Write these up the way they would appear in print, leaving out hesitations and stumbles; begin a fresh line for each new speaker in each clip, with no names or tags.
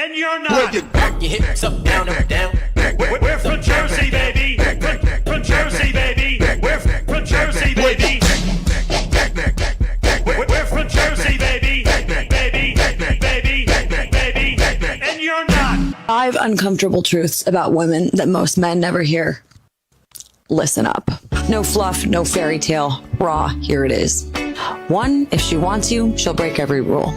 And you're not.
Back your hips up, down, up, down.
We're from Jersey, baby. From Jersey, baby. We're from Jersey, baby. We're from Jersey, baby. Baby, baby, baby. And you're not.
5 uncomfortable truths about women that most men never hear. Listen up. No fluff, no fairy tale. Raw, here it is. 1, if she wants you, she'll break every rule.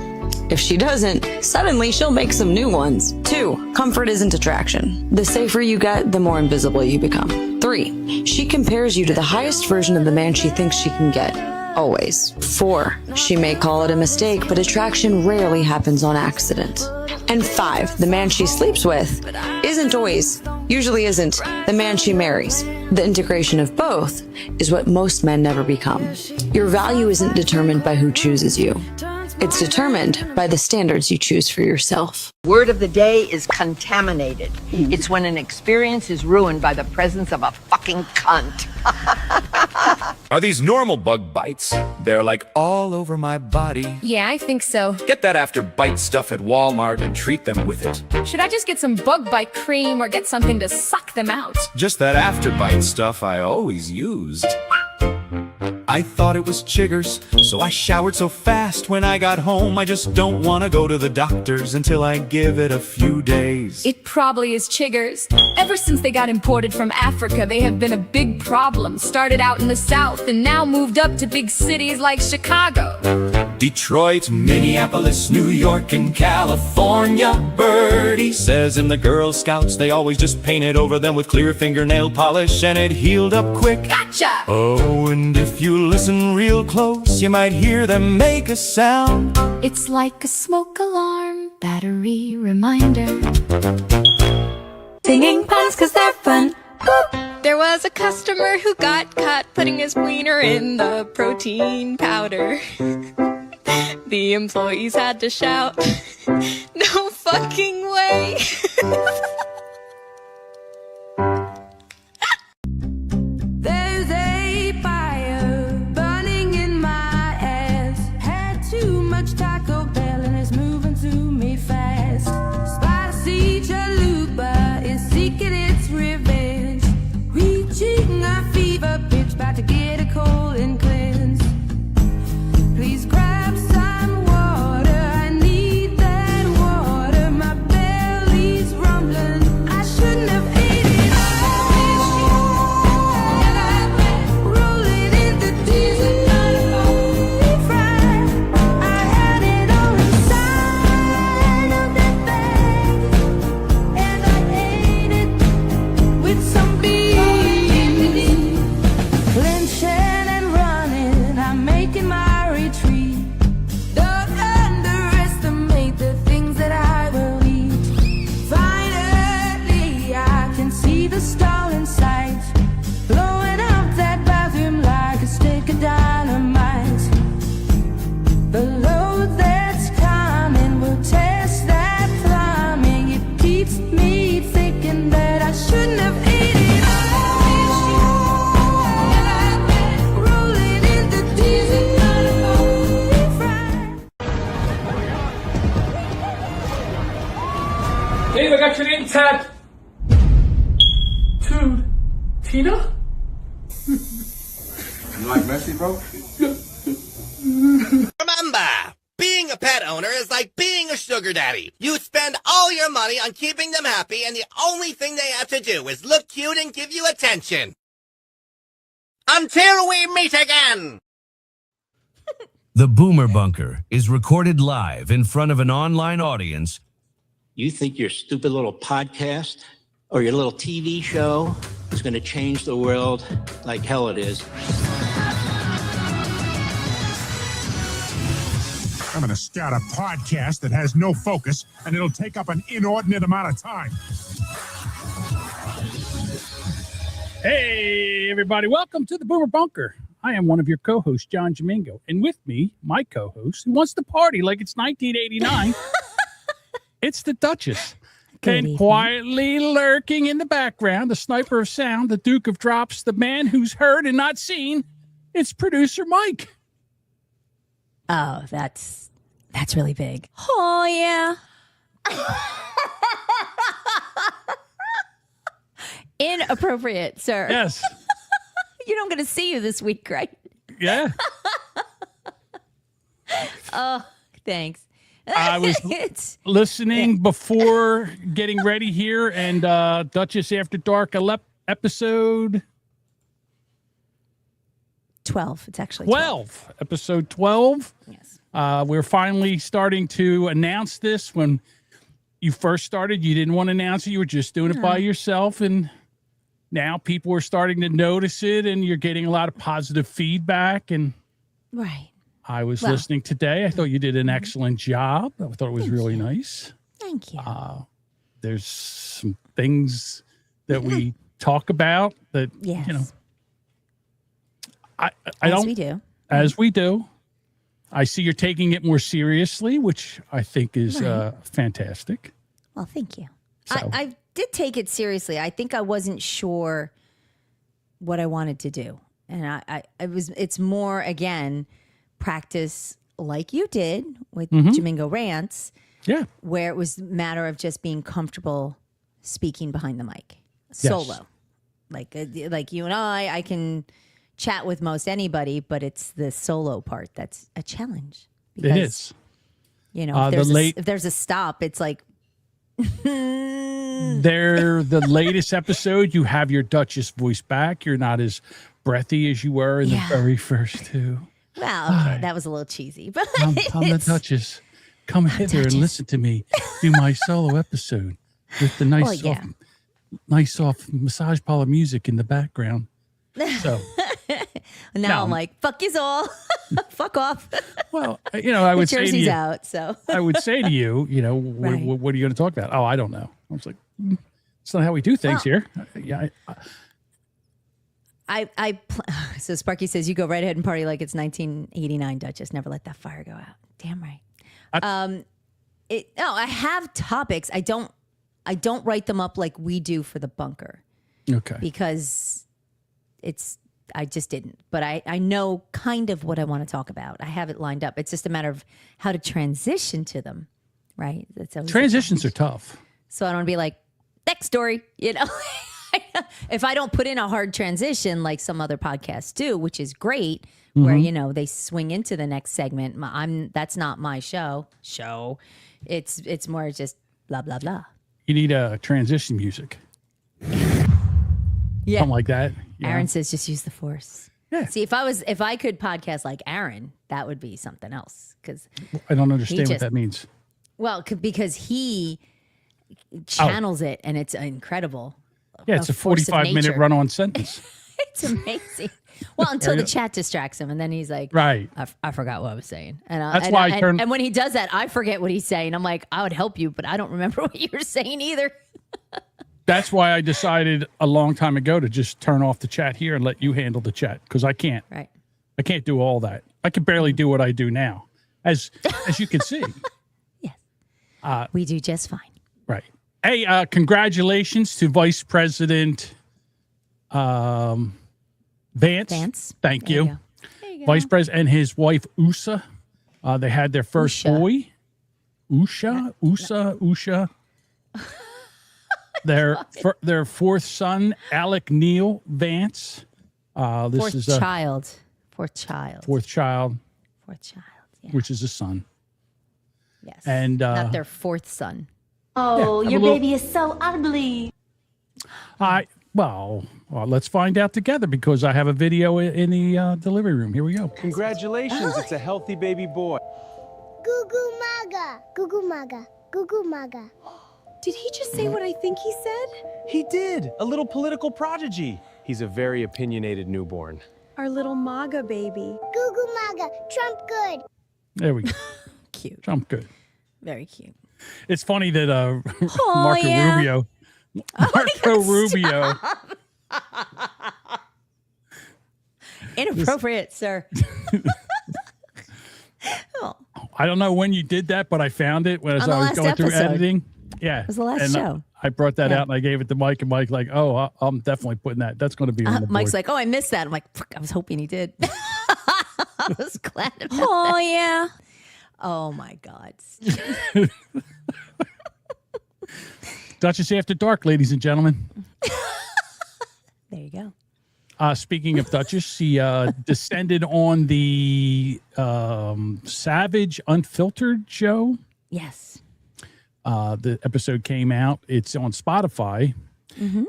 If she doesn't, suddenly she'll make some new ones. 2, comfort isn't attraction. The safer you get, the more invisible you become. 3, she compares you to the highest version of the man she thinks she can get. Always. 4, she may call it a mistake, but attraction rarely happens on accident. And 5, the man she sleeps with usually isn't, the man she marries. The integration of both is what most men never become. Your value isn't determined by who chooses you. It's determined by the standards you choose for yourself.
Word of the day is contaminated. It's when an experience is ruined by the presence of a fucking cunt.
Are these normal bug bites? They're like all over my body.
Yeah, I think so.
Get that after bite stuff at Walmart and treat them with it.
Should I just get some bug bite cream or get something to suck them out?
Just that after bite stuff I always used. I thought it was chiggers, so I showered so fast when I got home. I just don't want to go to the doctors until I give it a few days.
It probably is chiggers. Ever since they got imported from Africa, they have been a big problem. Started out in the South and now moved up to big cities like Chicago,
Detroit, Minneapolis, New York, and California. Birdie says in the Girl Scouts they always just painted over them with clear fingernail polish and it healed up quick.
Gotcha!
Oh, and if you listen real close, you might hear them make a sound.
It's like a smoke alarm, battery reminder.
Singing puns 'cause they're fun.
There was a customer who got caught putting his wiener in the protein powder. The employees had to shout, "No fucking way!"
There's a fire burning in my ass. Had too much Taco Bell and it's moving to me fast. Spicy chalupa is seeking its revenge. Reaching a fever pitch, about to get a cold and cleanse. Please grab some water, I need that water. My belly's rumbling, I shouldn't have ate it all. Rolling in the diesel, not fried. I had it all inside of that bag, and I ate it with some beef. Clenching and running, I'm making my retreat. Don't underestimate the things that I will eat. Finally, I can see the stall in sight, blowing up that bathroom like a stick of dynamite. The load that's coming will test that plumbing. It keeps me thinking that I shouldn't have ate it all. Rolling in the diesel, not fried.
Dave, I got your name tagged. Dude, Tina?
You like Messi, bro?
Remember, being a pet owner is like being a sugar daddy. You spend all your money on keeping them happy, and the only thing they have to do is look cute and give you attention. Until we meet again!
The Boomer Bunker is recorded live in front of an online audience.
You think your stupid little podcast or your little TV show is going to change the world like hell it is.
I'm going to start a podcast that has no focus, and it'll take up an inordinate amount of time.
Hey, everybody. Welcome to the Boomer Bunker. I am one of your co-hosts, John Jamingo. And with me, my co-host, who wants to party like it's 1989, it's the Duchess. And quietly lurking in the background, the sniper of sound, the Duke of Drops, the man who's heard and not seen, it's producer Mike.
Oh, that's really big. Oh, yeah.
Inappropriate, sir.
Yes.
You know I'm going to see you this week, right?
Yeah.
Oh, thanks.
I was listening before getting ready here, and Duchess After Dark episode
12. It's actually
12. Episode 12.
Yes.
We're finally starting to announce this. When you first started, you didn't want to announce it. You were just doing it by yourself, and now people are starting to notice it, and you're getting a lot of positive feedback. And
Right.
I was listening today. I thought you did an excellent job. I thought it was really nice.
Thank you.
There's some things that we talk about that,
Yes.
you know, I
As
don't,
we do.
as we do. I see you're taking it more seriously, which I think is fantastic.
Well, thank you.
So-
I did take it seriously. I think I wasn't sure what I wanted to do. And it's more, again, practice like you did with Jamingo Rants.
Yeah.
Where it was a matter of just being comfortable speaking behind the mic. Solo. Like you and I can chat with most anybody, but it's the solo part that's a challenge.
It is.
You know, if there's a stop, it's like
the latest episode, you have your Duchess voice back. You're not as breathy as you were in the very first two.
Well, okay, that was a little cheesy, but
I'm the Duchess. Come hither and listen to me do my solo episode with the nice, soft massage parlor music in the background. So
now I'm like, fuck you all, fuck off.
Well, you know, I would say to
jersey's
you,
out. So
I would say to you, you know, what are you going to talk about? Oh, I don't know. I was like, it's not how we do things here. Yeah.
So Sparky says, you go right ahead and party like it's 1989, Duchess. Never let that fire go out. Damn right. I have topics. I don't write them up like we do for the bunker.
Okay.
Because I just didn't. But I know kind of what I want to talk about. I have it lined up. It's just a matter of how to transition to them, right?
Transitions are tough.
So I don't want to be like, next story, you know? If I don't put in a hard transition like some other podcasts do, which is great, where, you know, they swing into the next segment. That's not my show. It's more just blah, blah, blah.
You need a transition music.
Yeah.
Something like that.
Aaron says just use the force.
Yeah.
See, if I could podcast like Aaron, that would be something else. Because
I don't understand what that means.
Well, because he channels it and it's incredible.
Yeah, it's a 45-minute run-on sentence.
It's amazing. Well, until the chat distracts him, and then he's like,
right.
I forgot what I was saying. And
that's why I turn.
And when he does that, I forget what he's saying. I'm like, I would help you, but I don't remember what you were saying either.
That's why I decided a long time ago to just turn off the chat here and let you handle the chat, because I can't.
Right.
I can't do all that. I can barely do what I do now, as you can see.
Yes. We do just fine.
Right. Hey, congratulations to Vice President Vance. Thank you. Vice President and his wife, Usa. They had their first boy. Usha. Their fourth son, Alec Neil Vance.
Fourth child. Yeah.
Which is a son.
Yes.
And
not their fourth son.
Oh, your baby is so ugly.
Well, let's find out together, because I have a video in the delivery room. Here we go.
Congratulations, it's a healthy baby boy.
Goo goo maga, goo goo maga, goo goo maga.
Did he just say what I think he said?
He did, a little political prodigy. He's a very opinionated newborn.
Our little MAGA baby.
Goo goo maga, Trump good.
There we go.
Cute.
Trump good.
Very cute.
It's funny that Marco Rubio.
Inappropriate, sir.
I don't know when you did that, but I found it as I was going through editing. Yeah.
It was the last show.
I brought that out and I gave it to Mike, and Mike like, oh, I'm definitely putting that. That's going to be on the board.
Mike's like, oh, I missed that. I'm like, fuck, I was hoping he did. I was glad about that.
Yeah.
Oh my God.
Duchess After Dark, ladies and gentlemen. Speaking of Duchess, she descended on the Savage Unfiltered Show.
Yes.
The episode came out. It's on Spotify.
Mm-hmm.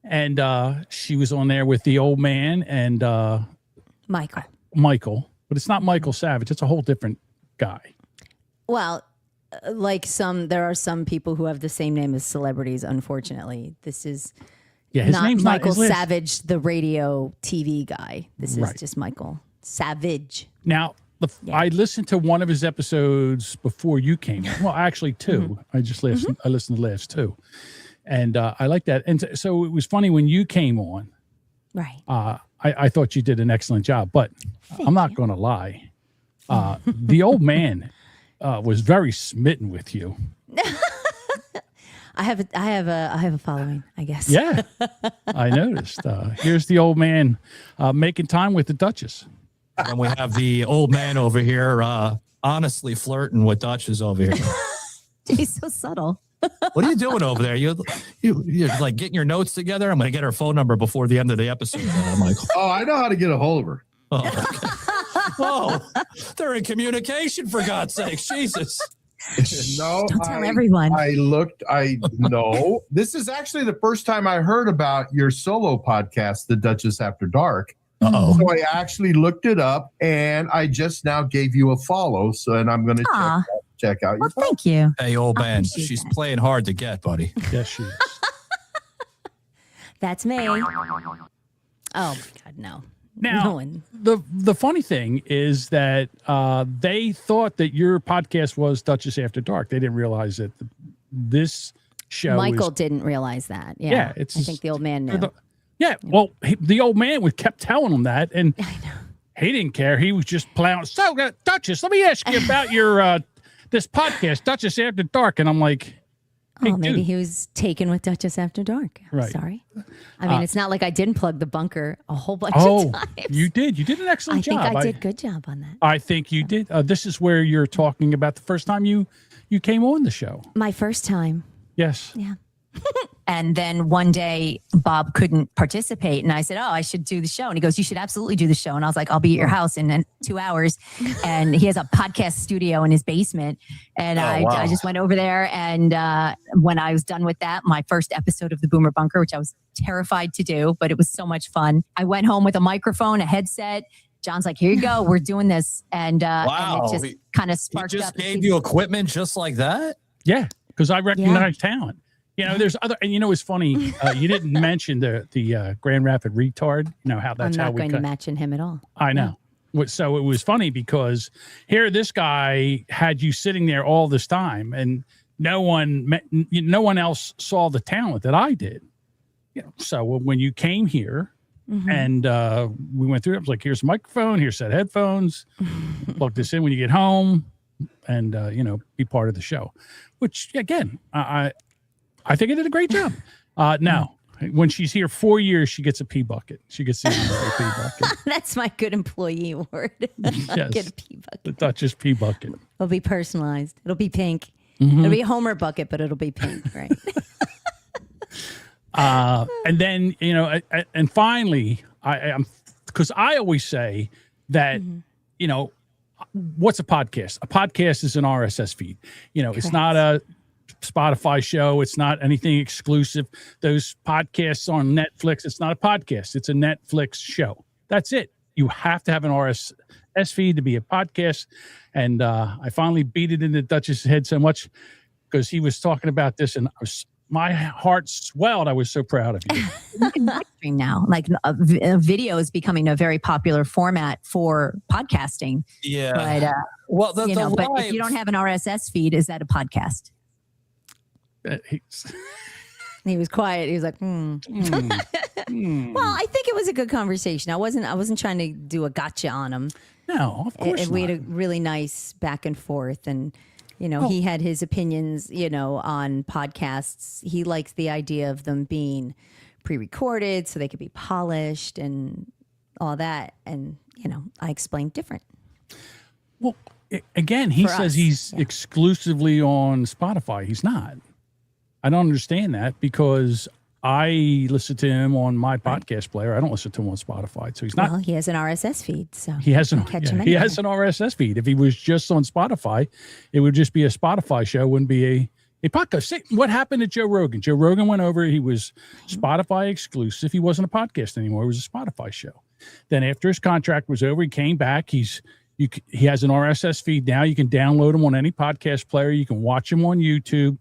And she was on there with the old man and Michael. But it's not Michael Savage. It's a whole different guy.
Well, there are some people who have the same name as celebrities, unfortunately. This is
his
not
name's
Michael
not his
Savage, the radio TV guy. This is
Right.
just Michael Savage.
Now, I listened to one of his episodes before you came. Well, actually, two. I just listened. I listened to the last two, and I like that. And so it was funny when you came on.
Right.
I thought you did an excellent job, but I'm not going to lie. The old man was very smitten with you.
I have a following, I guess.
Yeah, I noticed. Here's the old man making time with the Duchess.
And we have the old man over here honestly flirting with Duchess over here.
He's so subtle.
What are you doing over there? You're like getting your notes together? I'm going to get her phone number before the end of the episode, Michael.
Oh, I know how to get a hold of her.
Oh, okay. Whoa, they're in communication, for God's sake. Jesus.
No,
Don't tell everyone.
I know. This is actually the first time I heard about your solo podcast, The Duchess After Dark.
Uh-oh.
So I actually looked it up, and I just now gave you a follow. So, and I'm going to check out your.
Thank you.
Hey, old man, she's playing hard to get, buddy.
Yes, she is.
That's me. Oh my God, no.
Now,
No one.
the funny thing is that they thought that your podcast was Duchess After Dark. They didn't realize that this show.
Michael didn't realize that. Yeah, I think the old man knew.
Well, the old man kept telling him that, and he didn't care. He was just plowing. So, Duchess, let me ask you about your this podcast, Duchess After Dark. And I'm like, hey,
maybe
dude.
he was taken with Duchess After Dark. I'm
Right.
sorry. I mean, it's not like I didn't plug the bunker a whole bunch of times.
You did. You did an excellent job.
I think I did a good job on that.
I think you did. This is where you're talking about the first time you came on the show.
My first time.
Yes.
Yeah.
And then one day Bob couldn't participate. And I said, I should do the show. And he goes, you should absolutely do the show. And I was like, I'll be at your house in 2 hours. And he has a podcast studio in his basement. And I just went over there. And when I was done with that, my first episode of the Boomer Bunker, which I was terrified to do, but it was so much fun. I went home with a microphone, a headset. John's like, here you go. We're doing this. And, and it just kind of sparked
He
up.
just gave you equipment just like that?
Yeah, because I recognize talent. You know, there's other, and you know, it's funny. You didn't mention the Grand Rapid retard. You know how that's
I'm
how
not
we
going to mention him at all.
I know. So it was funny because here this guy had you sitting there all this time, and no one else saw the talent that I did. You know, so when you came here and we went through it, I was like, "Here's a microphone. Here's set headphones. Plug this in when you get home, and be part of the show." Which again, I think I did a great job. Now, when she's here 4 years, she gets a pee bucket. She gets a pee bucket.
That's my good employee award.
Yes,
Get a pee bucket.
the Duchess pee bucket.
It'll be personalized. It'll be pink.
Mhm.
It'll be a Homer bucket, but it'll be pink, right?
And then, and finally, I'm because I always say that, what's a podcast? A podcast is an RSS feed. It's not a Spotify show. It's not anything exclusive. Those podcasts on Netflix, it's not a podcast. It's a Netflix show. That's it. You have to have an RSS feed to be a podcast. And I finally beat it into Duchess's head so much because he was talking about this, and my heart swelled. I was so proud of you.
You can live stream now. Like video is becoming a very popular format for podcasting.
Yeah.
But,
well,
but if you don't have an RSS feed, is that a podcast?
He was quiet. He was like, Well, I think it was a good conversation. I wasn't trying to do a gotcha on him.
No, of course
We had a really nice back and forth, and he had his opinions, on podcasts. He likes the idea of them being pre-recorded so they could be polished and all that. And, I explained different.
Well, again, he
For
says
us,
he's exclusively on Spotify. He's not. I don't understand that because I listen to him on my podcast player. I don't listen to him on Spotify. So he's not.
Well, he has an RSS feed, so
He has an
catch him
he
anywhere.
has an RSS feed. If he was just on Spotify, it would just be a Spotify show. Wouldn't be a podcast. See, what happened to Joe Rogan? Joe Rogan went over. He was Spotify exclusive. He wasn't a podcast anymore. It was a Spotify show. Then after his contract was over, he came back. He has an RSS feed now. You can download him on any podcast player. You can watch him on YouTube.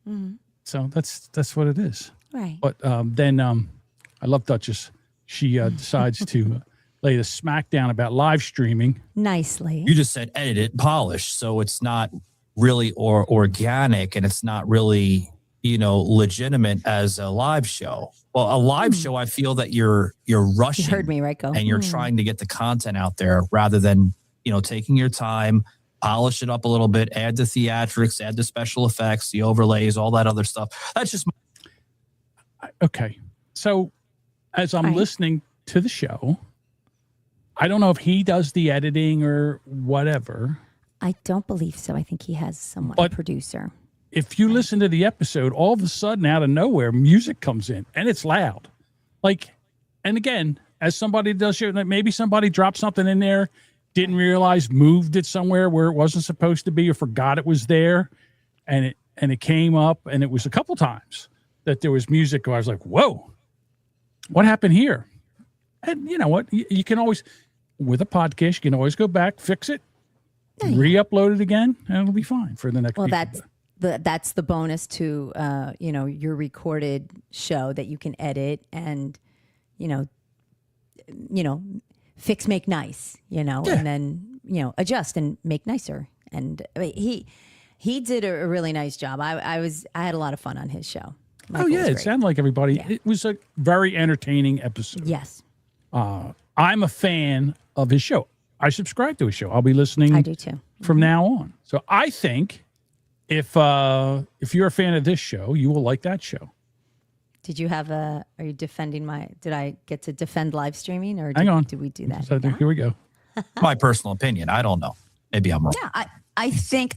Mm-hmm.
So that's what it is.
Right.
But then I love Duchess. She decides to lay the smackdown about live streaming.
Nicely.
You just said edit it, polish, so it's not really organic and it's not really, legitimate as a live show. Well, a live show, I feel that you're rushing.
You heard me, right? Go.
And you're trying to get the content out there rather than, taking your time, polish it up a little bit, add the theatrics, add the special effects, the overlays, all that other stuff. That's just
okay. So as I'm listening to the show, I don't know if he does the editing or whatever.
I don't believe so. I think he has someone, a producer.
If you listen to the episode, all of a sudden, out of nowhere, music comes in and it's loud. And again, as somebody does show, maybe somebody dropped something in there, didn't realize, moved it somewhere where it wasn't supposed to be, or forgot it was there, and it came up, and it was a couple times that there was music where I was like, whoa, what happened here? And you know what? You can always, with a podcast, you can always go back, fix it, re-upload it again, and it'll be fine for the next.
Well, that's the bonus to your recorded show that you can edit and fix, make nice, and then adjust and make nicer. And I mean, he did a really nice job. I had a lot of fun on his show. Michael was
it
great.
sounded like everybody. Yeah. It was a very entertaining episode.
Yes.
I'm a fan of his show. I subscribe to his show. I'll be listening.
I do too.
From now on. So I think if you're a fan of this show, you will like that show.
Did you have are you defending did I get to defend live streaming, or
Hang on.
did we do that?
So here we go.
my personal opinion. I don't know. Maybe I'm wrong.
Yeah, I think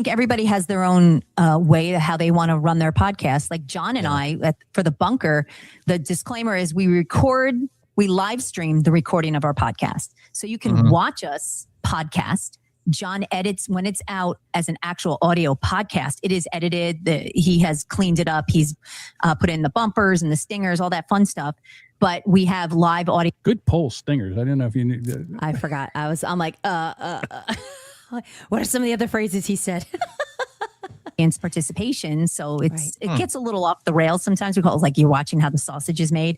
everybody has their own way to how they want to run their podcast. Like John and I, for the bunker, the disclaimer is we live stream the recording of our podcast. So you can watch us podcast. John edits when it's out as an actual audio podcast. It is edited. He has cleaned it up. He's put in the bumpers and the stingers, all that fun stuff. But we have live audio.
Good poll, stingers. I didn't know if you knew that.
I forgot. I'm like, what are some of the other phrases he said?
Participation. So it gets a little off the rails. Sometimes we call it like you're watching how the sausage is made.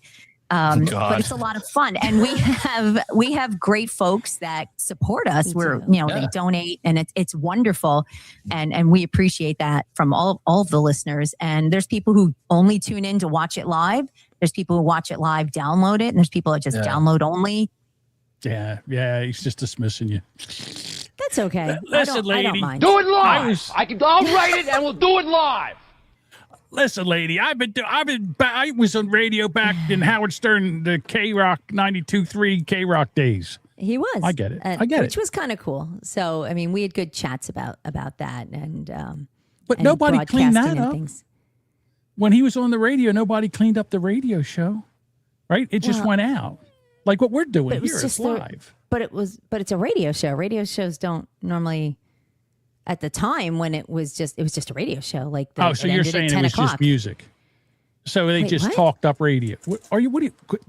But it's a lot of fun, and we have great folks that support us. They donate, and it's wonderful, and we appreciate that from all of the listeners. And there's people who only tune in to watch it live. There's people who watch it live, download it, and there's people that just download only.
Yeah, he's just dismissing you.
That's okay.
Listen, lady,
I don't mind.
Do it live. I'll write it and we'll do it live.
Listen, lady, I was on radio back in Howard Stern, the K-Rock 92.3 K-Rock days.
He was.
I get it.
Which was kind of cool. So, I mean, we had good chats about that, and
but nobody cleaned that
broadcasting and
up.
things.
When he was on the radio, nobody cleaned up the radio show, right? It just went out, like what we're doing here. It's live.
But it's a radio show. Radio shows don't normally. At the time when it was just a radio show.
So you're saying it was just music? So they just talked up radio.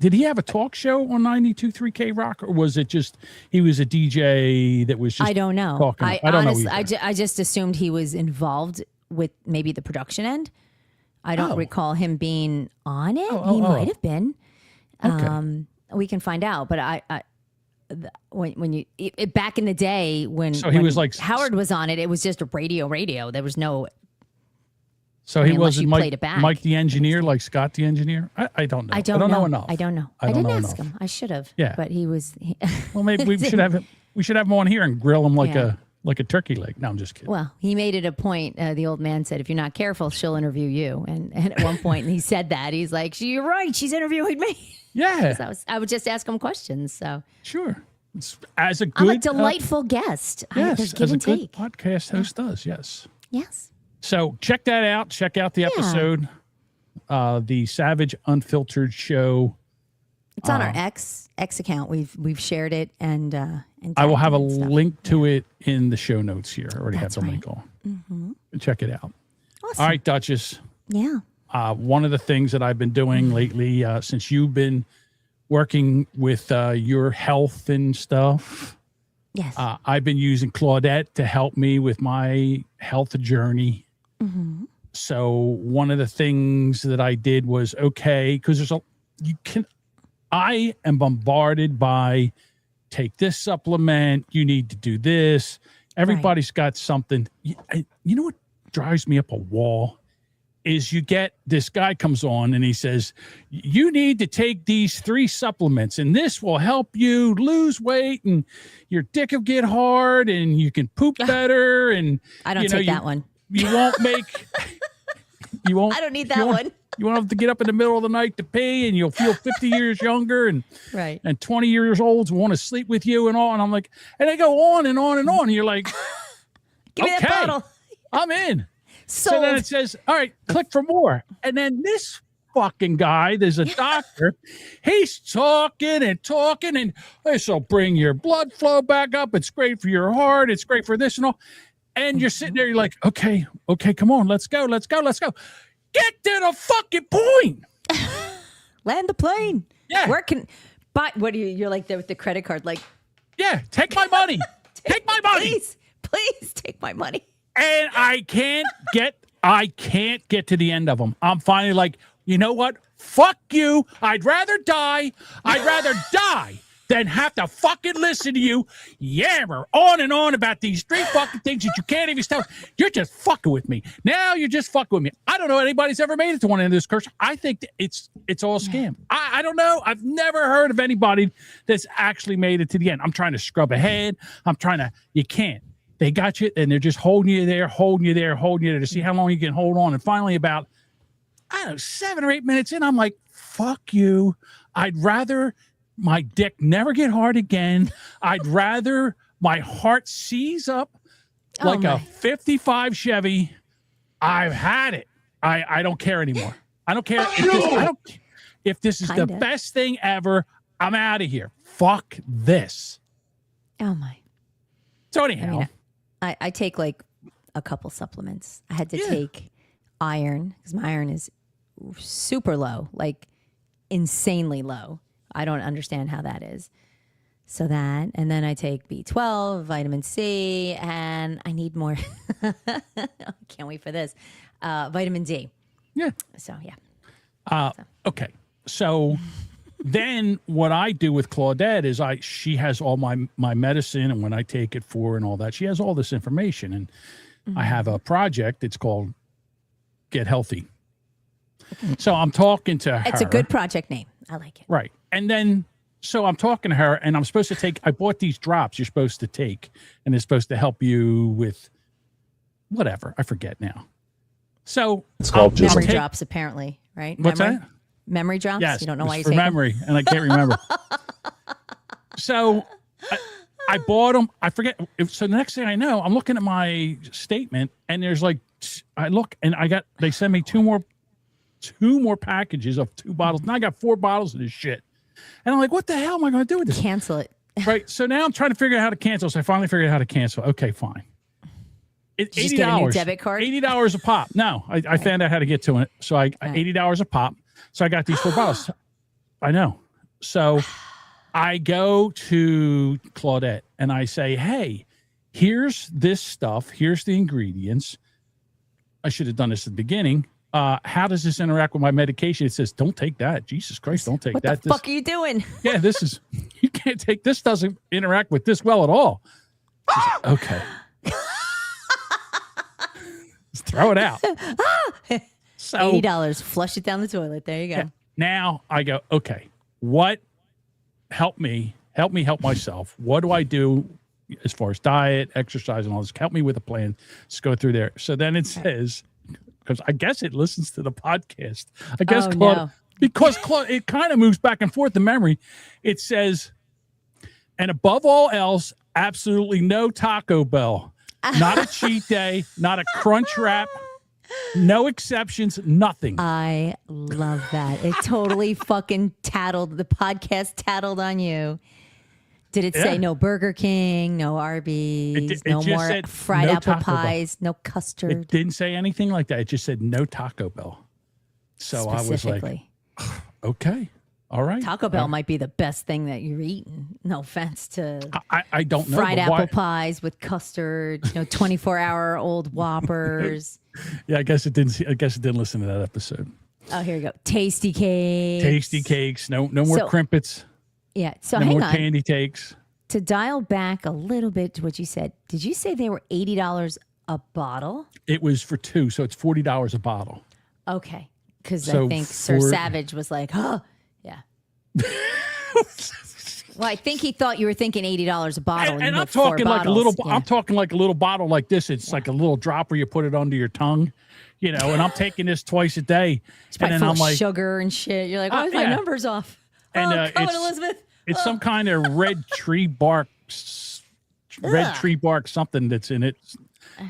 Did he have a talk show on 92.3 K-Rock, or was it just he was a DJ that was just?
I don't know.
Talking I don't know.
I just assumed he was involved with maybe the production end. I don't recall him being on it. He might have been.
Okay.
We can find out, but when you back in the day when
he was like
Howard was on it was just a radio. There was no.
So he wasn't Mike the engineer, like Scott the engineer. I don't know.
I don't know
enough.
I don't know. I didn't ask him. I should have.
Yeah,
but he was.
Well, maybe we should have him. We should have him on here and grill him like a turkey leg. No, I'm just kidding.
Well, he made it a point. The old man said, "If you're not careful, she'll interview you." And at one point, he said that he's like, "You're right. She's interviewing me."
Yeah.
So I would just ask him questions. So
sure. As a good,
I'm a delightful guest.
Yes,
give
as a
and
good
take.
podcast host does. Yes.
Yes.
So check that out. Check out the episode. the Savage Unfiltered Show.
It's on our X account. We've shared it and
I will have a
tagged it and stuff.
link to it in the show notes here. I already
That's
have the
right.
link on.
Mhm.
Check it out.
Awesome.
All right, Duchess.
Yeah.
One of the things that I've been doing lately, since you've been working with your health and stuff,
yes,
I've been using Claudette to help me with my health journey.
Mm-hmm.
So one of the things that I did was because I am bombarded by take this supplement, you need to do this. Everybody's got something. You know what drives me up a wall is you get this guy comes on and he says, you need to take these 3 supplements and this will help you lose weight and your dick will get hard and you can poop better. And
I don't take that one.
You won't make, you won't,
I don't need that one.
You won't have to get up in the middle of the night to pee and you'll feel 50 years younger and
right.
And 20 years olds want to sleep with you and all. And I'm like, and they go on and on and on. And you're like,
Give me that bottle.
I'm in. So
Sold.
then it says, all right, click for more. And then this fucking guy, there's a doctor, he's talking and this will bring your blood flow back up. It's great for your heart. It's great for this and all. And you're sitting there, you're like, okay, come on, let's go. Get to the fucking point.
Land the plane.
Yeah.
Where can buy? What do you're like there with the credit card? Like,
yeah, take my money. Take my money.
Please take my money.
And I can't get to the end of them. I'm finally like, you know what? Fuck you. I'd rather die than have to fucking listen to you yammer on and on about these 3 fucking things that you can't even tell. You're just fucking with me. Now you're just fucking with me. I don't know anybody's ever made it to one end of this curse. I think that it's all a scam. I don't know. I've never heard of anybody that's actually made it to the end. I'm trying to scrub ahead. You can't. They got you and they're just holding you there to see how long you can hold on. And finally about, 7 or 8 minutes in, I'm like, fuck you. I'd rather my dick never get hard again. I'd rather my heart seize up like a 55 Chevy. I've had it. I don't care anymore. I don't care if this is the best thing ever. I'm out of here. Fuck this.
Oh my.
So anyhow,
I take like a couple supplements. I had to take iron because my iron is super low, like insanely low. I don't understand how that is. So that, and then I take B12, vitamin C, and I need more. Can't wait for this. Vitamin D.
Yeah.
So, yeah.
Okay. So then what I do with Claudette is she has all my medicine and when I take it for and all that, she has all this information. And I have a project. It's called Get Healthy. So I'm talking to her.
It's a good project name. I like it.
Right. And then, so I'm talking to her and I'm supposed to I bought these drops you're supposed to take and it's supposed to help you with whatever. I forget now. So
it's called memory drops, apparently, right?
What's that?
Memory drops?
Yes.
You don't know why you
for
take
memory and I can't remember. So I bought them. I forget. So the next thing I know, I'm looking at my statement and there's like, I look and they send me two more packages of 2 bottles. Now I got 4 bottles of this shit. And I'm like, what the hell am I going to do with this?
Cancel it.
Right. So now I'm trying to figure out how to cancel. So I finally figured out how to cancel. Okay, fine.
Did you just get a new debit card?
$80 a pop. No, I found out how to get to it. So $80 a pop. So I got these 4 bottles. I know. So I go to Claudette and I say, hey, here's this stuff. Here's the ingredients. I should have done this at the beginning. How does this interact with my medication? It says, don't take that. Jesus Christ, don't take that.
What the fuck are you doing?
Yeah, you can't take this. Doesn't interact with this well at all. Says, okay. Just throw it out. So
$80. Flush it down the toilet. There you go.
Yeah, now I go, okay, help me help myself. What do I do as far as diet, exercise, and all this? Help me with a plan. Let's go through there. So then it says, because I guess it listens to the podcast. I guess because it kind of moves back and forth the memory. It says, and above all else, absolutely no Taco Bell, not a cheat day, not a crunch wrap, No exceptions, nothing.
I love that. It totally fucking the podcast tattled on you. Did it say no Burger King, no Arby's, no
just
more
said
fried
no
apple
Taco Bell.
pies, no custard?
It didn't say anything like that. It just said no Taco Bell. So I was like, okay, all right.
Taco Bell might be the best thing that you're eating. No offense to
I don't know.
fried apple pies with custard, 24-hour-old Whoppers.
Yeah, I guess it didn't listen to that episode.
Oh, here we go. Tasty cakes.
Tasty cakes. No more crimpets.
Yeah. So
no
hang
more
on.
candy takes.
To dial back a little bit to what you said, did you say they were $80 a bottle?
It was for two, so it's $40 a bottle.
Okay. Because
So
I think Sir Savage was like, oh, yeah. Well, I think he thought you were thinking $80 a bottle.
And I'm talking like a little. I'm talking like a little bottle like this. It's like a little dropper. You put it under your tongue, And I'm taking this twice a day.
And then I'm like, sugar and shit. You're like, why is my numbers off?
And
come on, Elizabeth.
It's some kind of red tree bark something that's in it.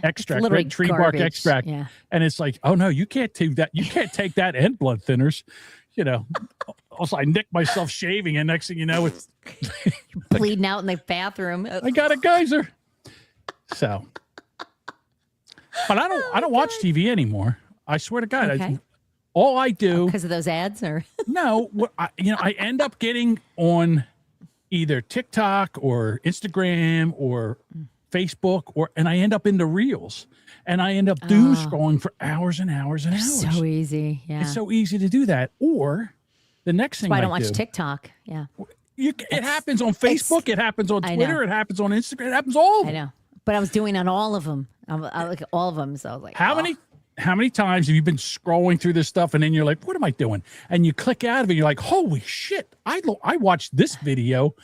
Extract, red tree bark extract.
Yeah.
And it's like, oh no, you can't do that. You can't take that and blood thinners. Also, I nicked myself shaving, and next thing you know, it's
bleeding out in the bathroom.
I got a geyser. So, but I don't watch TV anymore. I swear to God,
Okay.
all I do
because of those ads, or
no, I end up getting on either TikTok or Instagram or Facebook, and I end up into Reels, and I end up doom scrolling for hours and hours and hours.
So easy, yeah.
It's so easy to do that. Or the next thing
That's why I don't watch TikTok. Yeah,
it happens on Facebook. It happens on Twitter. It happens on Instagram. It happens all.
I know, but I was doing on all of them. I look at all of them, so I was like,
how many times have you been scrolling through this stuff, and then you're like, what am I doing? And you click out of it. You're like, holy shit! I watched this video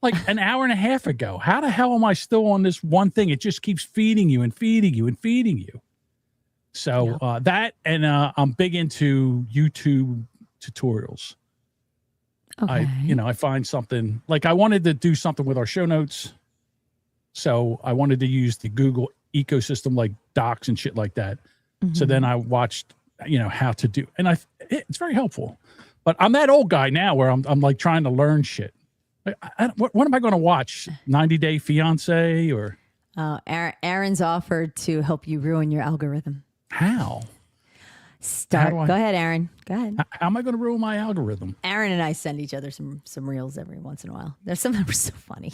like an hour and a half ago. How the hell am I still on this one thing? It just keeps feeding you and feeding you and feeding you. So that, and I'm big into YouTube tutorials.
Okay.
I find something like I wanted to do something with our show notes. So I wanted to use the Google ecosystem like Docs and shit like that.
Mm-hmm.
So then I watched, how to do, and it's very helpful. But I'm that old guy now where I'm like trying to learn shit. What am I going to watch? 90 Day Fiance or?
Aaron's offered to help you ruin your algorithm.
How?
Go ahead, Aaron. Go ahead.
How am I going to ruin my algorithm?
Aaron and I send each other some reels every once in a while. There's some that were so funny.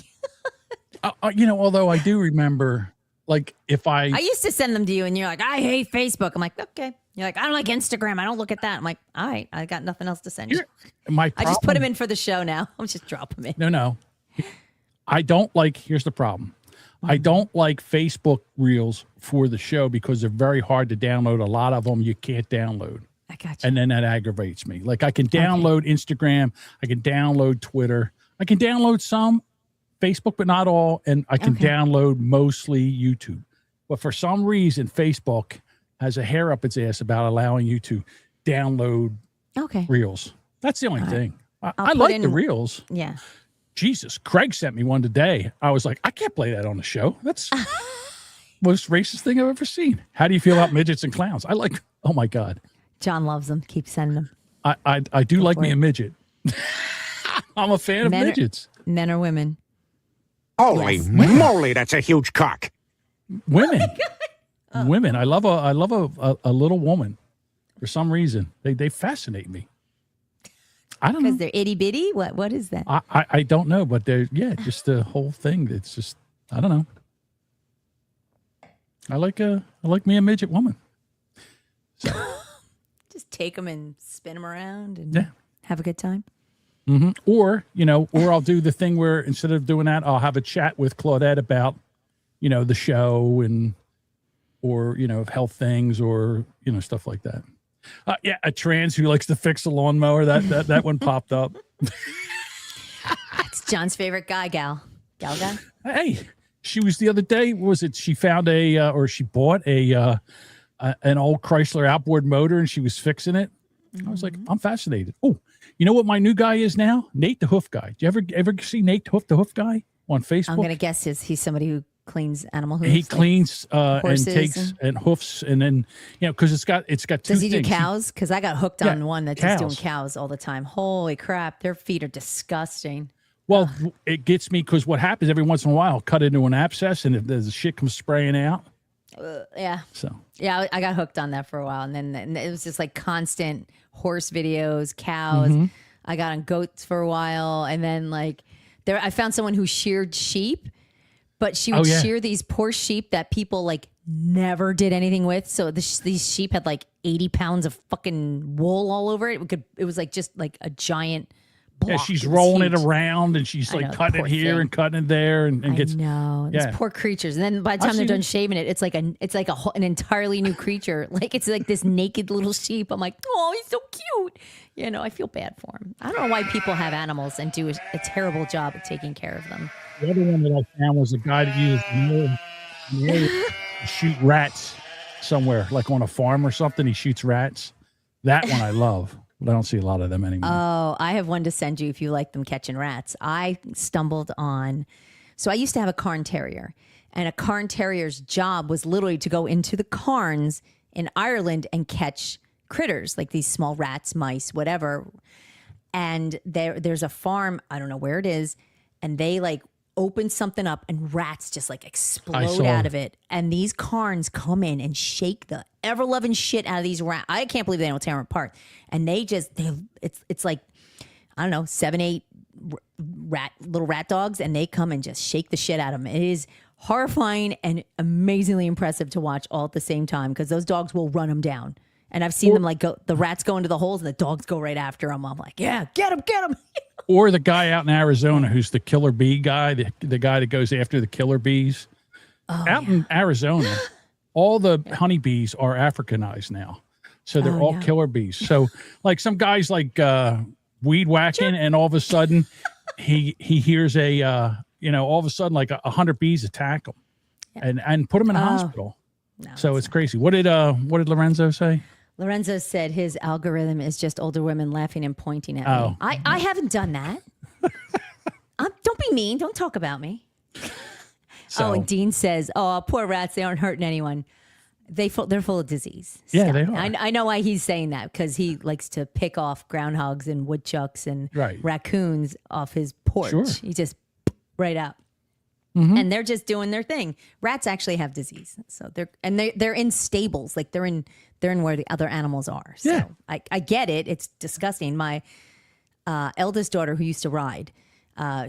Although I do remember, like, if I
used to send them to you, and you're like, I hate Facebook. I'm like, okay. You're like, I don't like Instagram. I don't look at that. I'm like, all right, I got nothing else to send you. I just put them in for the show now. I'll just drop them in.
No. I don't like, here's the problem. I don't like Facebook Reels for the show because they're very hard to download. A lot of them you can't download.
I got you.
And then that aggravates me. Like I can download Instagram. I can download Twitter. I can download some Facebook, but not all. And I can download mostly YouTube. But for some reason, Facebook has a hair up its ass about allowing you to download Reels. That's the only thing. I like the Reels.
Yeah.
Jesus, Craig sent me one today. I was like, I can't play that on the show. That's most racist thing I've ever seen. How do you feel about midgets and clowns? Oh my God.
John loves them. Keep sending them.
I do like me a midget. I'm a fan of midgets.
Men or women?
Holy moly, that's a huge cock.
Women. Women. I love a little woman. For some reason. They fascinate me. I don't know.
Because they're itty bitty? What is that?
I don't know, but they're just the whole thing. It's just I don't know. I like me a midget woman. So.
Just take them and spin them around and have a good time.
Mm-hmm. Or I'll do the thing where instead of doing that, I'll have a chat with Claudette about, the show or health things or, stuff like that. A trans who likes to fix a lawnmower. That one popped up.
That's John's favorite guy, gal guy.
Hey, she was the other day. She found she bought an old Chrysler outboard motor and she was fixing it. I was like, I'm fascinated. Oh, you know what my new guy is now? Nate the Hoof Guy. Do you ever see Nate the Hoof Guy on Facebook?
I'm gonna guess he's somebody who cleans animal hooves?
He cleans and
horses
takes and hoofs, and then because it's got two
Does he do
things.
cows? Because I got hooked on one that's just doing
cows.
cows all the time. Holy crap, their feet are disgusting.
Well, it gets me because what happens every once in a while, I'll cut into an abscess, and if the shit comes spraying out.
Yeah.
So
yeah, I got hooked on that for a while, and then it was just like constant horse videos, cows.
Mhm.
I got on goats for a while, and then like I found someone who sheared sheep, but she would shear these poor sheep that people like never did anything with. So these sheep had like 80 pounds of fucking wool all over it. It was like just like a giant.
Yeah, she's rolling it around, and she's like cutting it here and cutting it there, and gets.
No, these poor creatures. And then by the time they're done shaving it, it's like an entirely new creature. Like it's like this naked little sheep. I'm like, oh, he's so cute. You know, I feel bad for him. I don't know why people have animals and do a terrible job of taking care of them.
The other one that I found was a guy that used to shoot rats somewhere, like on a farm or something. He shoots rats. That one I love. But I don't see a lot of them anymore.
Oh, I have one to send you if you like them catching rats. I stumbled on, so I used to have a Cairn Terrier, and a Cairn Terrier's job was literally to go into the cairns in Ireland and catch critters, like these small rats, mice, whatever. And there's a farm, I don't know where it is, and they like open something up and rats just like explode out of it. And these cairns come in and shake the ever-loving shit out of these rats. I can't believe they don't tear them apart. And it's like, I don't know, 7, 8 little rat dogs, and they come and just shake the shit out of them. It is horrifying and amazingly impressive to watch all at the same time, because those dogs will run them down. And I've seen them like the rats go into the holes and the dogs go right after them. I'm like, yeah, get them.
Or the guy out in Arizona who's the killer bee guy, the guy that goes after the killer bees. In Arizona, all the honeybees are Africanized now. So they're all killer bees. So like some guys like weed whacking, and all of a sudden he hears all of a sudden like 100 bees attack him and put him in a hospital.
No,
so it's crazy. What did Lorenzo say?
Lorenzo said his algorithm is just older women laughing and pointing at me. I haven't done that. Don't be mean. Don't talk about me. And Dean says, oh, poor rats. They aren't hurting anyone. They're full of disease.
Yeah, they are.
I know why he's saying that, because he likes to pick off groundhogs and woodchucks and raccoons off his porch.
Sure.
He just right out. And they're just doing their thing. Rats actually have disease, so they're in stables, like they're in where the other animals are. So I get it. It's disgusting. My eldest daughter, who used to ride,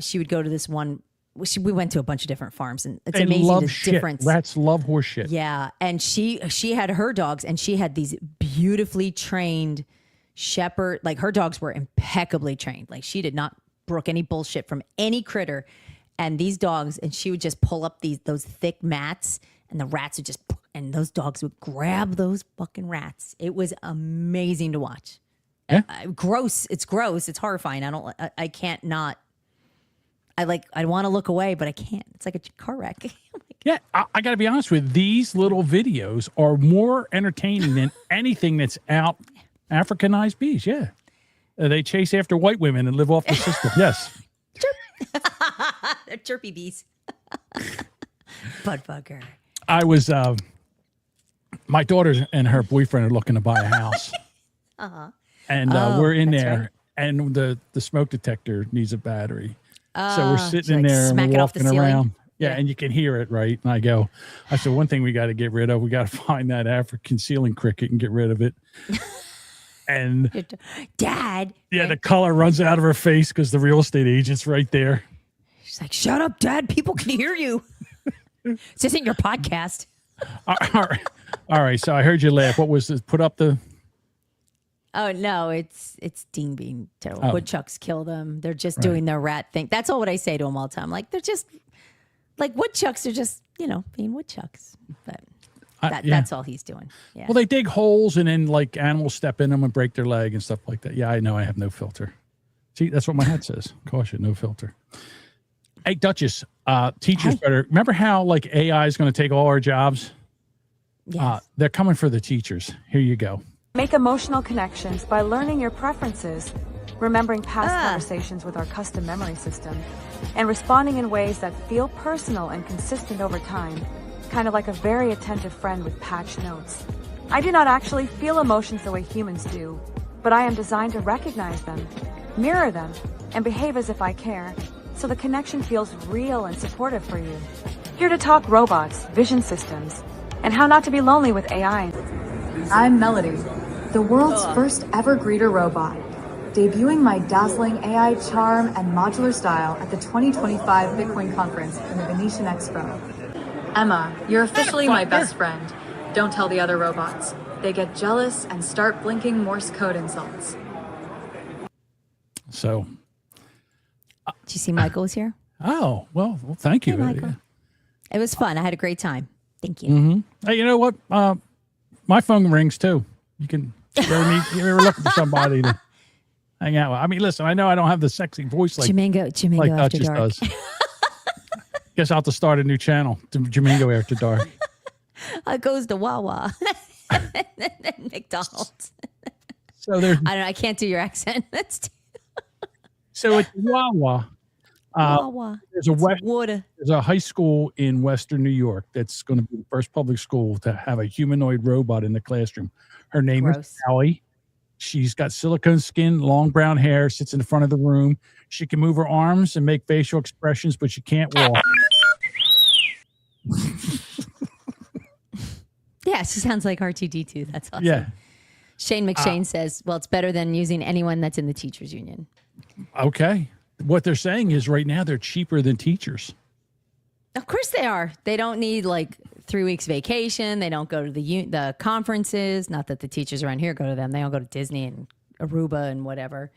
she would go to this one. We went to a bunch of different farms, and it's amazing the difference.
Rats love horse shit.
Yeah, and she had her dogs, and she had these beautifully trained shepherd. Like her dogs were impeccably trained. Like she did not brook any bullshit from any critter. And these dogs, and she would just pull up those thick mats, and the rats would and those dogs would grab those fucking rats. It was amazing to watch.
Yeah.
Gross. It's gross. It's horrifying. I can't not. I want to look away, but I can't. It's like a car wreck.
Yeah, I got to be honest with you. These little videos are more entertaining than anything that's out. Africanized bees, yeah. They chase after white women and live off the system. Yes.
They're chirpy bees. Butt bugger.
I was, my daughter and her boyfriend are looking to buy a house. And we're in there, and the smoke detector needs a battery. So we're sitting in there and we're walking around. Yeah, and you can hear it, right? And I said, one thing we got to get rid of, we got to find that African ceiling cricket and get rid of it. And
Dad.
Yeah, the color runs out of her face because the real estate agent's right there.
She's like, shut up, Dad. People can hear you. This isn't your podcast.
All right. So I heard you laugh. What was this? Put up the...
Oh, no, it's Dean being terrible. Woodchucks kill them. They're just doing their rat thing. That's all what I say to him all the time. Like, they're just... Like, woodchucks are just, being woodchucks. But... That's all he's doing. Yeah.
Well, they dig holes, and then like animals step in them and break their leg and stuff like that. Yeah, I know. I have no filter. See, that's what my hat says. Caution, no filter. Hey, Duchess, teachers better. Remember how like AI is going to take all our jobs?
Yes.
They're coming for the teachers. Here you go.
Make emotional connections by learning your preferences. remembering past conversations with our custom memory system, and responding in ways that feel personal and consistent over time, kind of like a very attentive friend with patch notes. I do not actually feel emotions the way humans do, but I am designed to recognize them, mirror them, and behave as if I care, so the connection feels real and supportive for you. Here to talk robots, vision systems, and how not to be lonely with AI.
I'm Melody, the world's first ever greeter robot, debuting my dazzling AI charm and modular style at the 2025 Bitcoin conference in the Venetian Expo. Emma, you're officially my best friend. Don't tell the other robots. They get jealous and start blinking Morse code insults.
So,
did you see Michael was here?
Oh, well thank you.
Hey, Michael. It was fun. I had a great time. Thank you.
Mm-hmm. Hey, you know what? My phone rings too. You ever looking for somebody to hang out with? I mean, listen, I know I don't have the sexy voice like
Jamingo After
Duchess
Dark.
does. Guess I'll have to start a new channel, Jamingo After Dark.
It goes to Wawa. McDonald's.
So there's,
I don't know. I can't do your accent.
So it's Wawa.
Wawa.
There's
water.
There's a high school in Western New York that's going to be the first public school to have a humanoid robot in the classroom. Her name is Sally. She's got silicone skin, long brown hair, sits in the front of the room. She can move her arms and make facial expressions, but she can't walk.
Yeah, she sounds like R2D2. That's awesome.
Yeah.
Shane McShane says, well, it's better than using anyone that's in the teachers union.
Okay. What they're saying is right now they're cheaper than teachers.
Of course they are. They don't need like 3 weeks vacation. They don't go to the conferences. Not that the teachers around here go to them. They don't go to Disney and Aruba and whatever.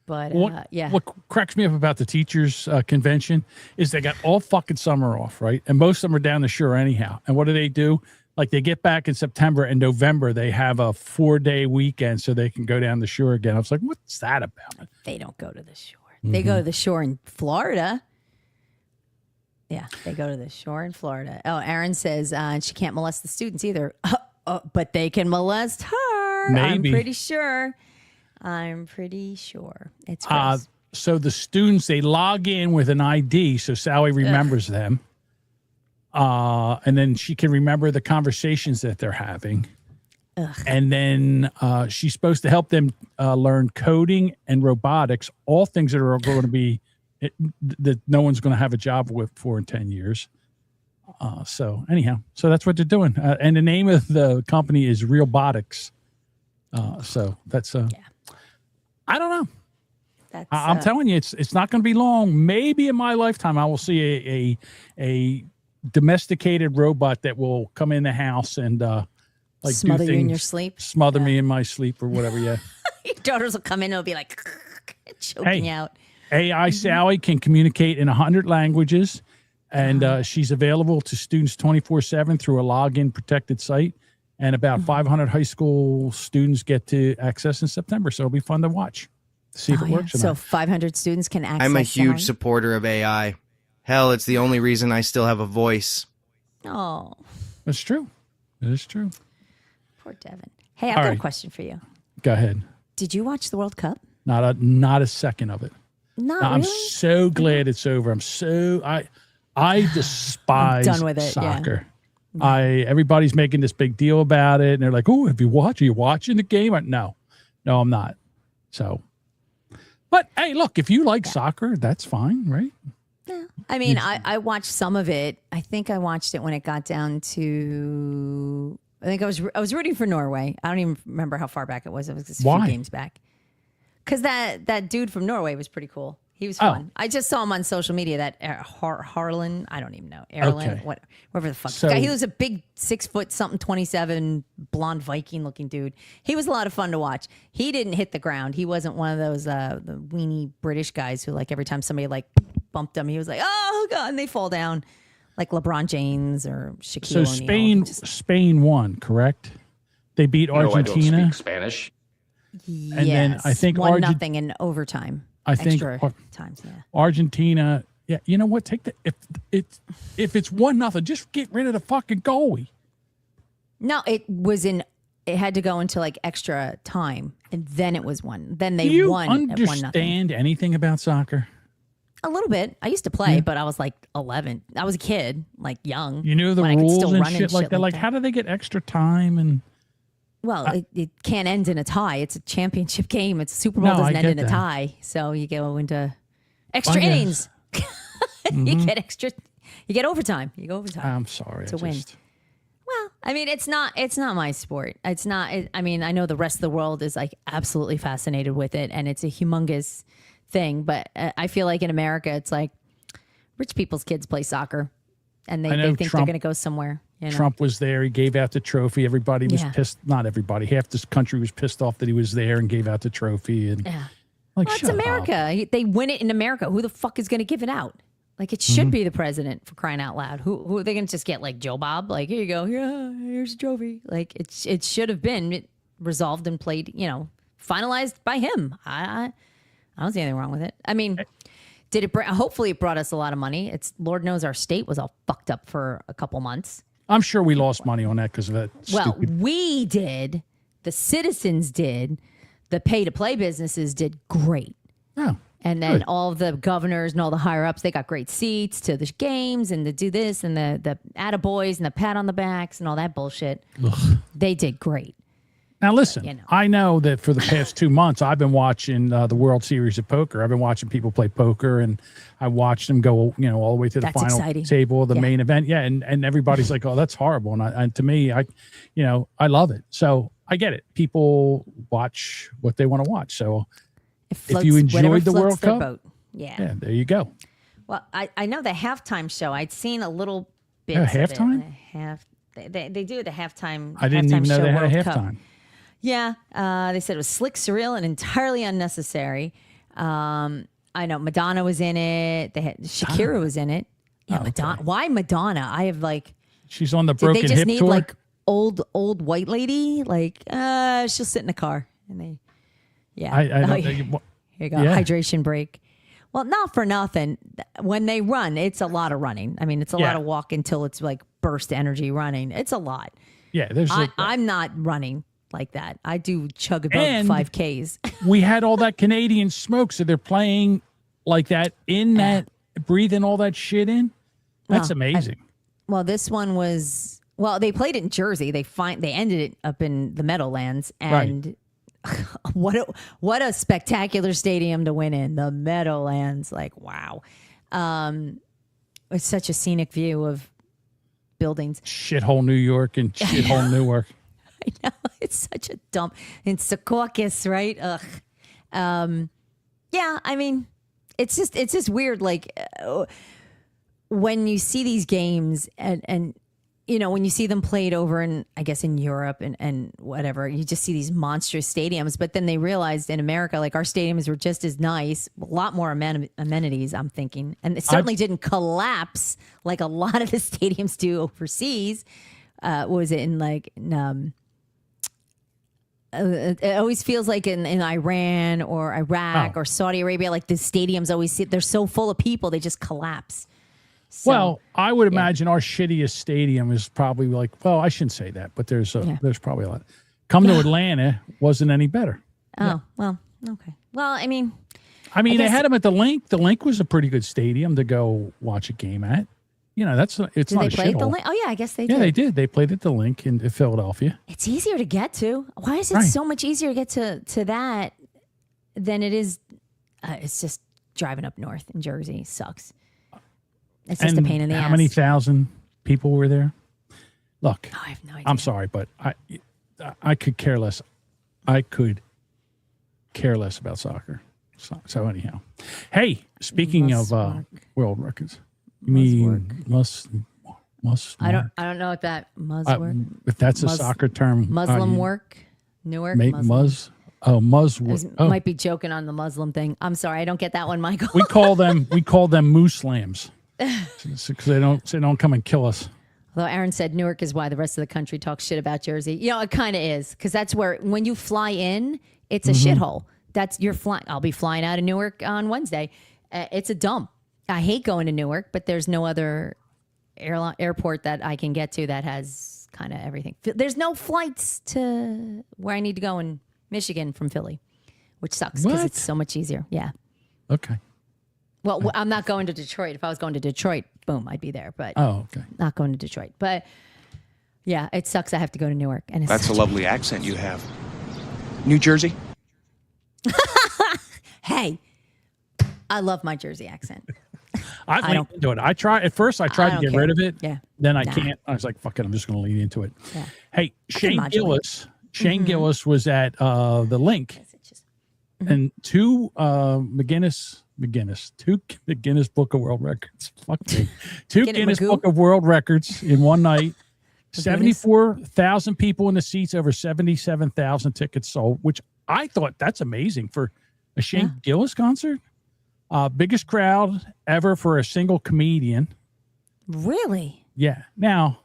But yeah.
What cracks me up about the teachers convention is they got all fucking summer off, right? And most of them are down the shore anyhow. And what do? Like they get back in September and November, they have a 4-day weekend so they can go down the shore again. I was like, what's that about?
They don't go to the shore. They go to the shore in Florida. Yeah, they go to the shore in Florida. Oh, Aaron says she can't molest the students either. But they can molest her.
Maybe.
I'm pretty sure. It's gross.
So the students, they log in with an ID so Sally remembers them. And then she can remember the conversations that they're having.
Ugh.
And then she's supposed to help them learn coding and robotics, all things that are going to be that no one's going to have a job with for in 10 years. So anyhow, so that's what they're doing. And the name of the company is Realbotics. So that's I don't know. I'm telling you, it's not going to be long. Maybe in my lifetime, I will see a domesticated robot that will come in the house and like
smother
do things,
you in your sleep,
smother me in my sleep or whatever. Yeah,
your daughters will come in and it'll be like choking out.
AI Sally can communicate in 100 languages, and she's available to students 24/7 through a login protected site. And about 500 high school students get to access in September, so it'll be fun to watch, see if it works. Or
So
not.
500 students can access.
I'm a huge
the
supporter of AI. Hell, it's the only reason I still have a voice.
Oh,
That's true. It is true.
poor Devin. Hey, I've
All
got
right.
a question for you.
Go ahead.
Did you watch the World Cup?
Not a second of it.
Not
I'm
really?
so glad it's over. I despise
I'm done with it,
soccer. Everybody's making this big deal about it, and they're like, "Oh, are you watching the game?" No, I'm not. So, but hey, look, if you like soccer, that's fine, right?
I mean, I watched some of it. I think I watched it when it got down to. I think I was rooting for Norway. I don't even remember how far back it was. It was just a
Why?
few games back. Because that dude from Norway was pretty cool. He was fun. I just saw him on social media. That Harlan, I don't even know. Erlen,
Okay.
whatever the fuck.
So-
Guy, he was a big 6 foot something, 27, blonde Viking looking dude. He was a lot of fun to watch. He didn't hit the ground. He wasn't one of those the weenie British guys who like every time somebody like bumped him, he was like, oh god, and they fall down like LeBron James or Shaquille
So
O'Neal.
Spain won, correct? They beat Argentina.
No, I don't speak Spanish.
And then I think
1-0 in overtime.
I think
Extra times, yeah.
Argentina. Yeah, you know what? Take the if it's 1-0, just get rid of the fucking goalie.
No, it was in it had to go into like extra time, and then it was one. Then they
Do you
won at 1-0.
understand anything about soccer?
A little bit. I used to play, but I was like 11. I was a kid, like young.
You knew the
when I could
rules
still
and
run
shit like that. Like, how do they get extra time? And
well, it can't end in a tie. It's a championship game. It's Super Bowl
No, I
doesn't end
get
in a
that.
tie. So you go into extra
I guess.
innings. You get extra. You get overtime. You go overtime.
I'm sorry.
To win. Well, I mean, it's not my sport. It's not. I mean, I know the rest of the world is like absolutely fascinated with it, and it's a humongous thing. But I feel like in America, it's like rich people's kids play soccer, and they think they're going to go somewhere. You know?
Trump was there. He gave out the trophy. Everybody was pissed. Not everybody. Half this country was pissed off that he was there and gave out the trophy. And like,
Well, it's
shut
America. They win it in America. Who the fuck is going to give it out? Like, it should be the president, for crying out loud. Who are they going to just get, like Joe Bob? Like, here you go. Yeah, here's a trophy. Like, it should have been resolved and played, finalized by him. I don't see anything wrong with it. I mean, hopefully it brought us a lot of money. It's Lord knows our state was all fucked up for a couple months.
I'm sure we lost money on that because of that.
Well,
stupid.
we did. The citizens did. The pay-to-play businesses did great.
Oh,
and then
good.
all the governors and all the higher-ups, they got great seats to the games and to do this and the attaboys and the pat on the backs and all that bullshit.
Ugh.
They did great.
Now, listen, I know that for the past 2 months, I've been watching the World Series of Poker. I've been watching people play poker, and I watched them go, all the way to the
That's
final
exciting.
table of the main event. Yeah, and everybody's like, oh, that's horrible. And to me, I love it. So I get it. People watch what they want to watch. So if you enjoyed the World Cup,
boat. Yeah,
there you go.
Well, I know the halftime show. I'd seen a little bit.
Yeah, halftime?
They do the halftime.
I didn't
halftime
even know
show
they had a
World Cup.
halftime.
Yeah, they said it was slick, surreal, and entirely unnecessary. I know Madonna was in it. They had Shakira was in it. Yeah, Madonna. Why Madonna? I have like.
She's on the
Did
broken
they just
hip
need
tour.
like old white lady? Like, she'll sit in the car and they. Yeah.
I don't
here
think
you go.
yeah.
Hydration break. Well, not for nothing. When they run, it's a lot of running. I mean, it's a lot of walk until it's like burst energy running. It's a lot.
Yeah, there's.
I'm not running like that. I do chug about
And
5Ks.
We had all that Canadian smoke, so they're playing like that in that, breathing all that shit in. That's amazing.
Well, this one was. Well, they played it in Jersey. They ended it up in the Meadowlands, and what a spectacular stadium to win in, the Meadowlands. Like, wow, it's such a scenic view of buildings.
Shithole New York and shithole Newark.
I know, it's such a dump. In Secaucus, right? Ugh. Yeah, I mean, it's just weird. Like when you see these games and when you see them played over in, I guess, in Europe and whatever, you just see these monstrous stadiums. But then they realized in America, like, our stadiums were just as nice, a lot more amenities, I'm thinking. And it certainly didn't collapse like a lot of the stadiums do overseas. What was it in like, it always feels like in Iran or Iraq or Saudi Arabia, like the stadiums always, they're so full of people, they just collapse. So,
well, I would imagine our shittiest stadium is probably like, well, I shouldn't say that, but there's probably a lot. Come to Atlanta wasn't any better.
Oh, well, okay. Well, I mean,
they had them at the Link. The Link was a pretty good stadium to go watch a game at. It's
did
not a
they play at the
shithole.
Link? Oh, yeah, I guess they did.
Yeah, they did. They played at the Link in Philadelphia.
It's easier to get to. Why is it so much easier to get to that than it is? It's just driving up north in Jersey sucks. It's just a pain in the ass.
How many thousand people were there? Look,
I have no idea.
I'm sorry, but I could care less. I could care less about soccer. So anyhow, hey, speaking of world records, you mean must
I don't know what that work.
If that's a soccer term,
Muslim work, Newark.
Muslim.
Might be joking on the Muslim thing. I'm sorry, I don't get that one, Michael.
we call them Muslims. Because they don't come and kill us.
Although Aaron said Newark is why the rest of the country talks shit about Jersey. It kind of is, because that's where, when you fly in, it's a shithole. You're flying. I'll be flying out of Newark on Wednesday. It's a dump. I hate going to Newark, but there's no other airport that I can get to that has that's kind of everything. There's no flights to where I need to go in Michigan from Philly, which sucks because it's so much easier. Yeah.
Okay.
Well, I'm not going to Detroit. If I was going to Detroit, boom, I'd be there. But
okay.
Not going to Detroit. But yeah, it sucks. I have to go to Newark, and it's
That's a lovely accent you have. New Jersey?
Hey, I love my Jersey accent.
I don't do it. I tried to get rid of it.
Yeah.
Then I can't. I was like, fuck it. I'm just going to lean into it.
Yeah.
Hey, Shane Gillis. Shane Gillis was at the link, and two Guinness Book of World Records. Fuck me. Two Guinness Book of World Records in one night. 74,000 people in the seats, over 77,000 tickets sold, which I thought that's amazing for a Shane Gillis concert. Biggest crowd ever for a single comedian.
Really?
Yeah. Now,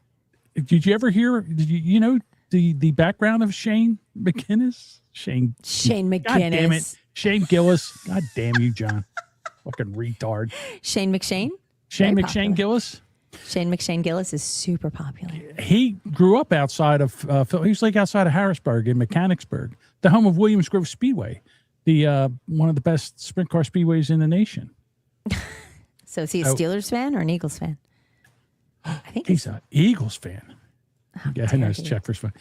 did you ever hear? You know the background of Shane McGinnis? Shane
McGinnis.
God damn it. Shane Gillis. God damn you, John. Fucking retard.
Shane McShane.
Shane
Very
McShane
popular.
Gillis.
Shane McShane Gillis is super popular.
He grew up outside of he was like outside of Harrisburg in Mechanicsburg, the home of Williams Grove Speedway, the one of the best sprint car speedways in the nation.
So is he a Steelers fan or an Eagles fan?
I think he's an Eagles fan. Yeah, I know it's Checkers fan.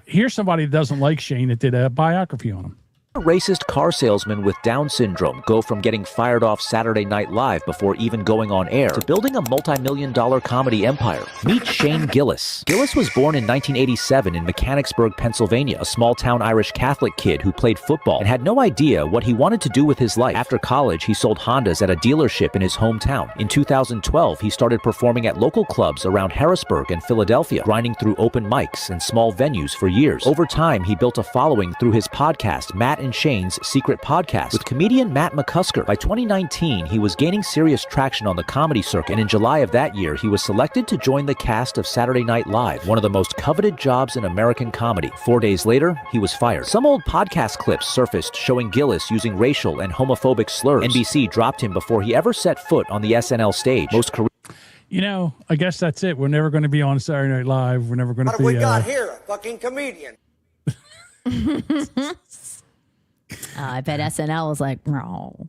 Here's somebody that doesn't like Shane that did a biography on him.
A racist car salesman with Down syndrome go from getting fired off Saturday Night Live before even going on air to building a multi-million-dollar comedy empire. Meet Shane Gillis. Gillis was born in 1987 in Mechanicsburg, Pennsylvania, a small-town Irish Catholic kid who played football and had no idea what he wanted to do with his life. After college, he sold Hondas at a dealership in his hometown. In 2012, he started performing at local clubs around Harrisburg and Philadelphia, grinding through open mics and small venues for years. Over time, he built a following through his podcast, Matt and Shane's Secret Podcast, with comedian Matt McCusker. By 2019, he was gaining serious traction on the comedy circuit, and in July of that year, he was selected to join the cast of Saturday Night Live, one of the most coveted jobs in American comedy. 4 days later, he was fired. Some old podcast clips surfaced showing Gillis using racial and homophobic slurs. NBC dropped him before he ever set foot on the SNL stage.
You know, I guess that's it. We're never going to be on Saturday Night Live. We're never going to be.
What have we got here? A fucking comedian.
I bet SNL was like, no.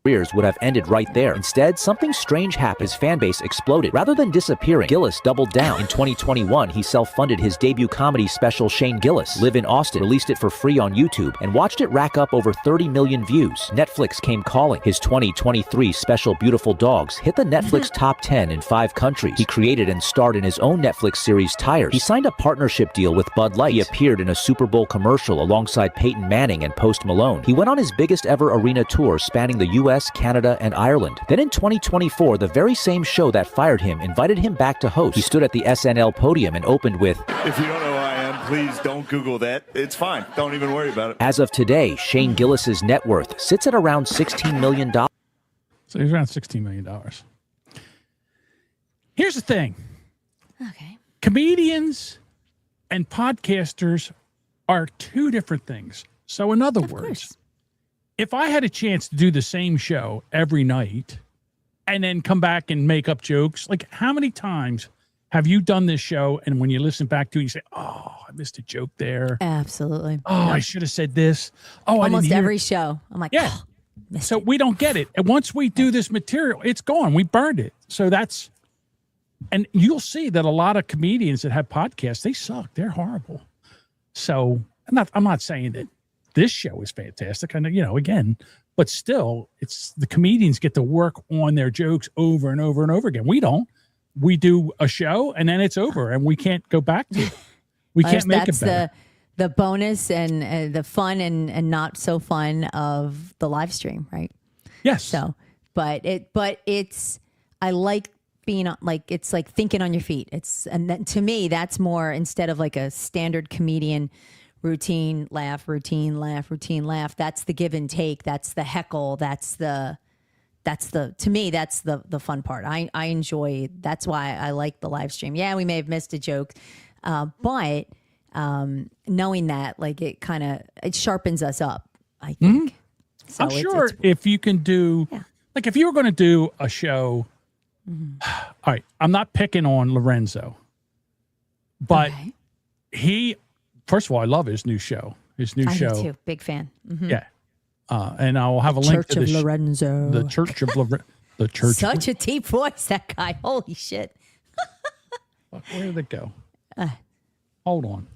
Careers would have ended right there. Instead, something strange happened. His fan base exploded. Rather than disappearing, Gillis doubled down. In 2021, he self-funded his debut comedy special, Shane Gillis Live in Austin, released it for free on YouTube, and watched it rack up over 30 million views. Netflix came calling. His 2023 special, Beautiful Dogs, hit the Netflix top 10 in 5 countries. He created and starred in his own Netflix series, Tires. He signed a partnership deal with Bud Light. He appeared in a Super Bowl commercial alongside Peyton Manning and Post Malone. He went on his biggest ever arena tour spanning the U.S., Canada, and Ireland. Then in 2024, the very same show that fired him invited him back to host. He stood at the SNL podium and opened with,
If you don't know who I am, please don't Google that. It's fine. Don't even worry about it.
As of today, Shane Gillis's net worth sits at around $16 million.
So he's around $16 million. Here's the thing.
Okay.
Comedians and podcasters are two different things. So in other words, if I had a chance to do the same show every night and then come back and make up jokes, like how many times have you done this show and when you listen back to it, you say, oh, I missed a joke there.
Absolutely.
Oh, I should have said this. Oh, I
almost
didn't hear
every
it.
show. I'm like,
yeah. So we don't get it. And once we do this material, it's gone. We burned it. So that's, and you'll see that a lot of comedians that have podcasts, they suck. They're horrible. So I'm not saying that this show is fantastic. I know, you know, again, but still, it's the comedians get to work on their jokes over and over and over again. We don't. We do a show and then it's over and we can't go back to it. We can't make it better.
That's the bonus and the fun and not so fun of the live stream, right?
Yes.
So, but it's, I like being like, it's like thinking on your feet. And then, to me, that's more, instead of like a standard comedian routine, laugh, routine, laugh, routine, laugh. That's the give and take. That's the heckle. That's the, to me, that's the fun part. I enjoy, that's why I like the live stream. Yeah, we may have missed a joke, but knowing that, like, it sharpens us up, I think. So
I'm sure if you can do, like, if you were going to do a show, all right, I'm not picking on Lorenzo, But he, first of all, I love his new show. His new show.
I do too. Big fan. Mhm.
Yeah. And I'll have a link
Church
to
of
the
Lorenzo.
The Church of Lorenzo. The Church.
Such a deep voice, that guy. Holy shit.
Where did it go? Hold on.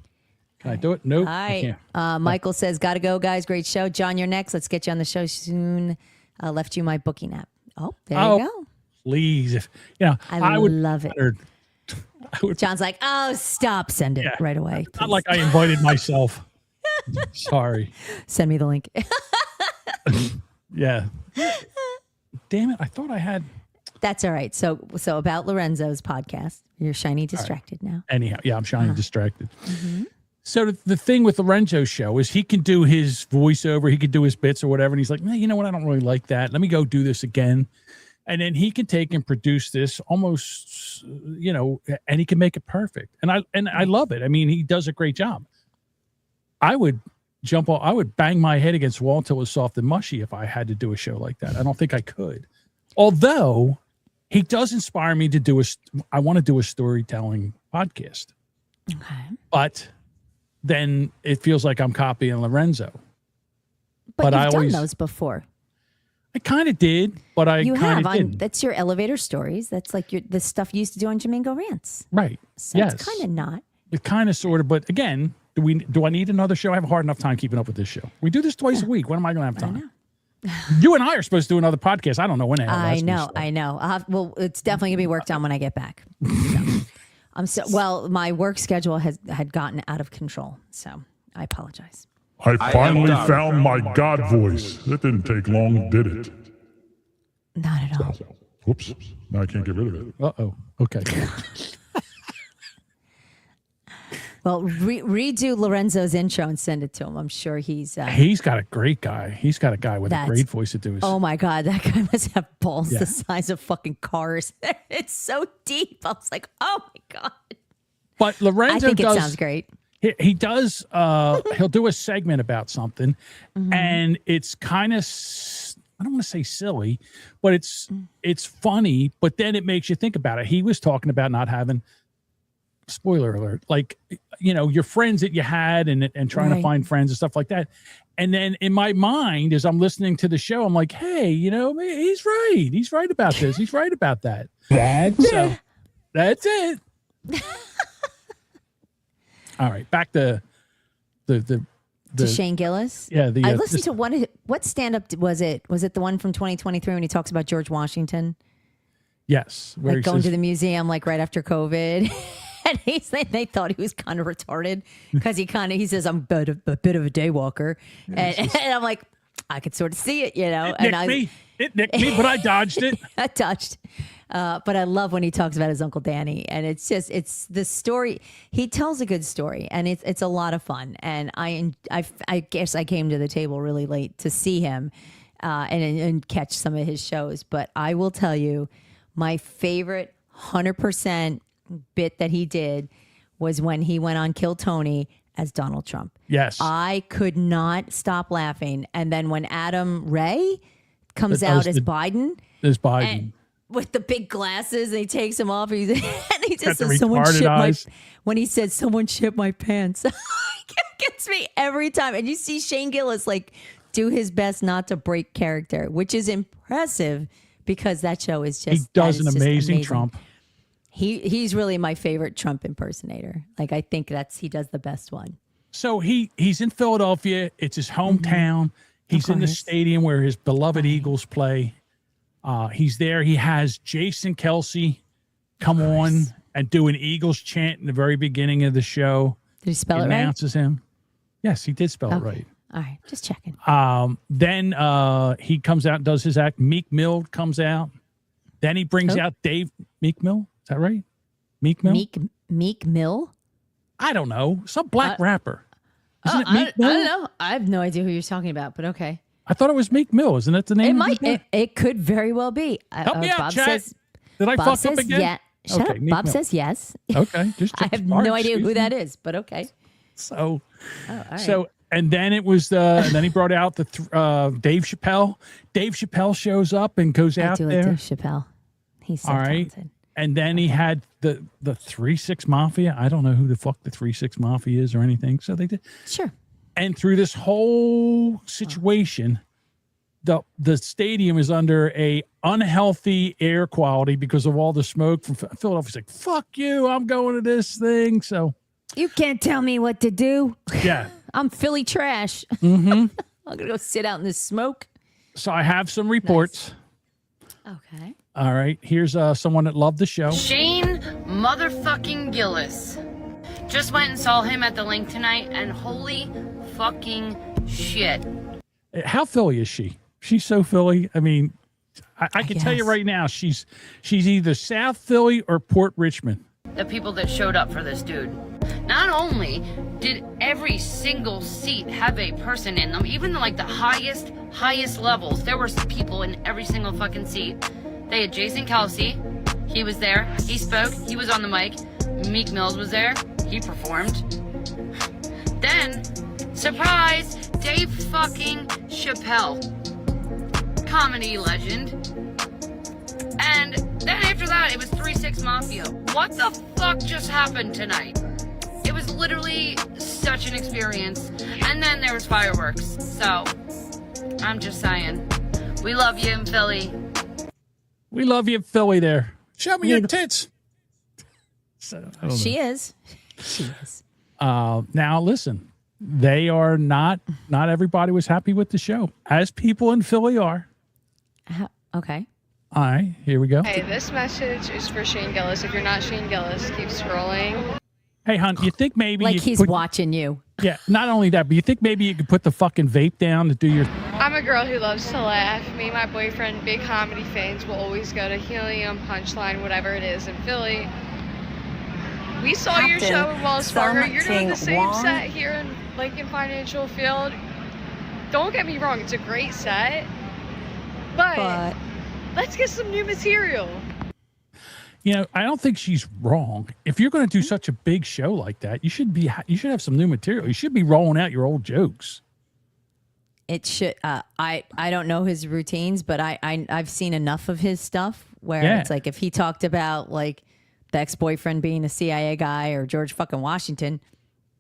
Can I do it? Nope. I can't.
Michael says, gotta go, guys. Great show. John, you're next. Let's get you on the show soon. Left you my booking app. Oh, there you go.
Please. If
I
would
love it. John's like, oh, stop. Send it right away.
Not like I invited myself. Sorry.
Send me the link.
Yeah. Damn it. I thought I had.
That's all right. So about Lorenzo's podcast, you're shiny distracted now.
Anyhow, yeah, I'm shiny distracted. So the thing with Lorenzo's show is he can do his voiceover, he can do his bits or whatever, and he's like, man, you know what? I don't really like that. Let me go do this again. And then he can take and produce this almost, and he can make it perfect. And I love it. I mean, he does a great job. I would bang my head against the wall till it was soft and mushy if I had to do a show like that. I don't think I could. Although he does inspire me to I want to do a storytelling podcast.
Okay.
But then it feels like I'm copying Lorenzo.
But you've done those before.
I kind of did, but I kind of didn't.
That's your elevator stories. That's like the stuff you used to do on Jamingo Rants.
Right.
So
yes.
it's kind of not.
It kind of sort of, but again, do I need another show? I have a hard enough time keeping up with this show. We do this twice a week. When am I going to have time?
I know.
You and I are supposed to do another podcast. I don't know when the hell that's gonna start.
I know. Well, it's definitely gonna be worked on when I get back. My work schedule had gotten out of control, so I apologize.
I finally found my God voice. That didn't take long, did it?
Not at all.
Whoops. Now I can't get rid of it.
Uh-oh. Okay.
Well, redo Lorenzo's intro and send it to him. I'm sure he's
got a great guy. He's got a guy with a great voice to do his.
Oh my God, that guy must have balls the size of fucking cars. It's so deep. I was like, oh my God.
But Lorenzo
I think it sounds great.
He does. He'll do a segment about something, and it's kind of, I don't want to say silly, but it's funny. But then it makes you think about it. He was talking about not having. Spoiler alert, like, your friends that you had and trying to find friends and stuff like that. And then in my mind, as I'm listening to the show, I'm like, hey, he's right. He's right about this. He's right about that. That's it. All right. Back to the
Shane Gillis.
Yeah.
I listened to what stand-up was it? Was it the one from 2023 when he talks about George Washington?
Yes.
Where like going to the museum, like right after COVID. And they thought he was kind of retarded because he says, I'm a bit of a day walker. And I'm like, I could sort of see it,
It nicked me, but I dodged it.
I dodged. But I love when he talks about his Uncle Danny. And it's the story. He tells a good story and it's a lot of fun. And I guess I came to the table really late to see him and catch some of his shows. But I will tell you, my favorite 100% bit that he did was when he went on Kill Tony as Donald Trump.
Yes.
I could not stop laughing. And then when Adam Ray comes out as Biden.
As Biden.
With the big glasses, and he takes them off. And he just
Got
says, when he said, someone shit my pants. It gets me every time. And you see Shane Gillis do his best not to break character, which is impressive because that show is just.
He does an amazing Trump.
He's really my favorite Trump impersonator. I think he does the best one.
So he's in Philadelphia. It's his hometown. He's in the stadium where his beloved Eagles play. He's there. He has Jason Kelsey come on and do an Eagles chant in the very beginning of the show.
Did he spell it right?
Announces him. Yes, he did spell it right.
All right, just checking.
Then he comes out and does his act. Meek Mill comes out. Then he brings out Dave Meek Mill. Is that right? Meek Mill?
Meek Mill?
I don't know. Some black rapper. Isn't it Meek Mill?
I don't know. I have no idea who you're talking about, but okay.
I thought it was Meek Mill. Isn't that the name?
It could very well be.
Help me out,
Bob
chat.
says,
Did I
Bob
fuck up again?
Yeah. Shut up. Bob says yes.
Okay. Just
I have no idea who that is, but okay.
So,
all right.
And then it was and then he brought out the Dave Chappelle. Dave Chappelle shows up and goes out
I do
there.
Dave Chappelle. He's so talented.
And then he had the 3-6 Mafia. I don't know who the fuck the 3-6 Mafia is or anything. So they did.
Sure.
And through this whole situation, the stadium is under a unhealthy air quality because of all the smoke from Philadelphia. It's like, fuck you, I'm going to this thing. So
you can't tell me what to do.
Yeah.
I'm Philly trash.
Mm-hmm.
I'm gonna go sit out in this smoke.
So I have some reports.
Okay.
All right. Here's someone that loved the show.
Shane motherfucking Gillis. Just went and saw him at the Link tonight, and holy fucking shit.
How Philly is she? She's so Philly. I mean, I can tell you right now, she's either South Philly or Port Richmond.
The people that showed up for this dude. Not only did every single seat have a person in them, even like the highest levels, there were people in every single fucking seat. They had Jason Kelsey. He was there. He spoke. He was on the mic. Meek Mills was there. He performed. Then, surprise, Dave fucking Chappelle. Comedy legend. And then after that, it was 3-6 Mafia. What the fuck just happened tonight? It was literally such an experience. And then there was fireworks. So, I'm just saying. We love you in Philly.
We love you in Philly there. Show me your tits. So,
She is. She is.
Now, listen. They are not everybody was happy with the show, as people in Philly are.
Okay.
All right, here we go.
Hey, this message is for Shane Gillis. If you're not Shane Gillis, keep scrolling.
Hey, hon, you think maybe
Like
you
he's
could
watching you.
Yeah, not only that, but you think maybe you could put the fucking vape down to do your...
I'm a girl who loves to laugh. Me and my boyfriend, big comedy fans, will always go to Helium, Punchline, whatever it is in Philly. We saw your show in Wells Fargo. You're doing the same set here in Lincoln Financial Field. Don't get me wrong, it's a great set. But let's get some new material.
You know, I don't think she's wrong. If you're going to do such a big show like that, you should have some new material. You should be rolling out your old jokes.
It should. I don't know his routines, but I've seen enough of his stuff where it's like if he talked about like the ex-boyfriend being a CIA guy or George fucking Washington,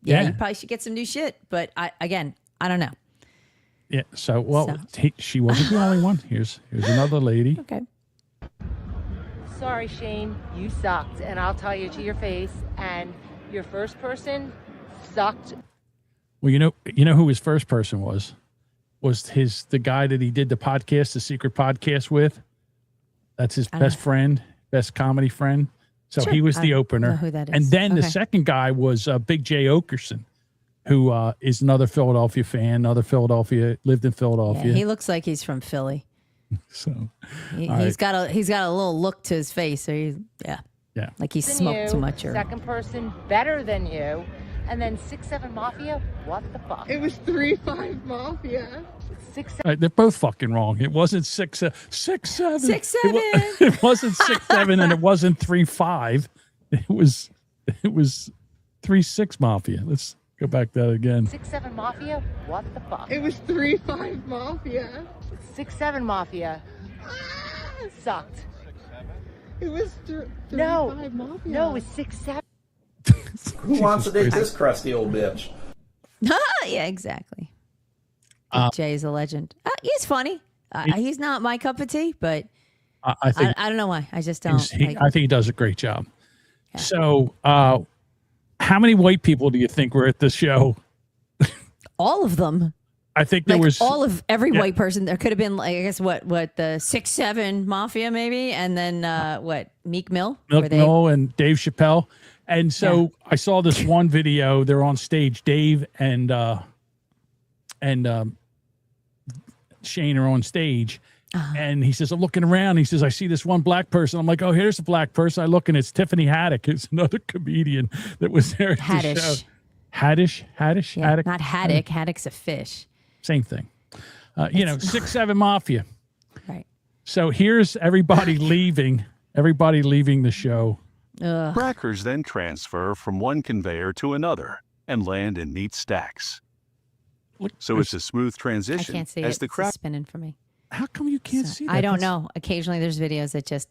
you probably should get some new shit. But I don't know.
Yeah. So she wasn't the only one. Here's another lady.
Okay.
Sorry, Shane, you sucked, and I'll tell you to your face. And your first person sucked.
Well, you know who his first person was the guy that he did the podcast, the secret podcast with. That's his best friend, best comedy friend. So he was the opener.
I know who that is.
And then the second guy was Big J Okerson, who is another Philadelphia fan, lived in Philadelphia.
Yeah, he looks like he's from Philly.
So
he's got a little look to his face. So yeah, like he smoked too much. Or
second person better than you, and then 6-7 Mafia. What the fuck?
It was 3-5 Mafia.
6-7.
They're both fucking wrong. It wasn't 6-7.
6-7.
It wasn't 6-7, and it wasn't 3-5. It was 3-6 Mafia. Let's go back to that again.
6-7 Mafia. What the fuck?
It was 3-5 Mafia.
6-7 Mafia. Sucked.
It was 3-5 Mafia.
No, it was 6-7.
Who wants to date this crusty old bitch?
Yeah, exactly. Jay's a legend. He's funny. He's not my cup of tea, but I don't know why. I just don't.
I think he does a great job. Yeah. So, how many white people do you think were at the show?
All of them.
I think there was
all of every white person. There could have been, like, I guess, what the 6-7 Mafia maybe, and then Meek Mill,
Mill, and Dave Chappelle. And so I saw this one video. They're on stage. Dave and Shane are on stage. And he says, I'm looking around. He says, I see this one black person. I'm like, oh, here's a black person. I look, and it's Tiffany Haddish. It's another comedian that was there at the show. Haddish?
Yeah, not haddock. Haddock's a fish.
Same thing. 6-7 Mafia.
Right.
So here's everybody leaving the show.
Crackers then transfer from one conveyor to another and land in neat stacks. So it's a smooth transition.
I can't see
as
it.
the
It's spinning for me.
How come you can't see that?
I don't know. Occasionally there's videos that just...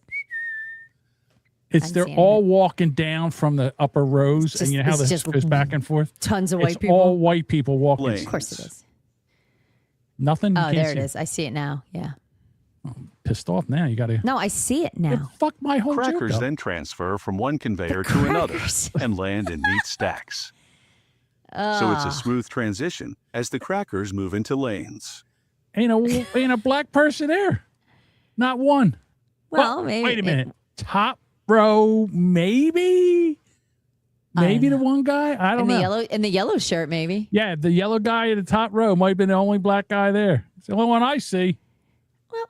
They're all walking down from the upper rows, and you know how this goes back and forth.
Tons of white people.
All white people walking.
Lanes.
Of course it is.
Nothing.
Oh, there it is. I see it now. Yeah.
Pissed off now. You got to.
No, I see it now.
Fuck my whole
Crackers
joke
then transfer from one conveyor to another and land in neat stacks. So it's a smooth transition as the crackers move into lanes.
Ain't a black person there. Not one.
Well, maybe.
Wait a minute. Top row, maybe. Maybe the one guy. I don't know.
In the yellow shirt, maybe.
Yeah, the yellow guy in the top row might have been the only black guy there. It's the only one I see.
Well,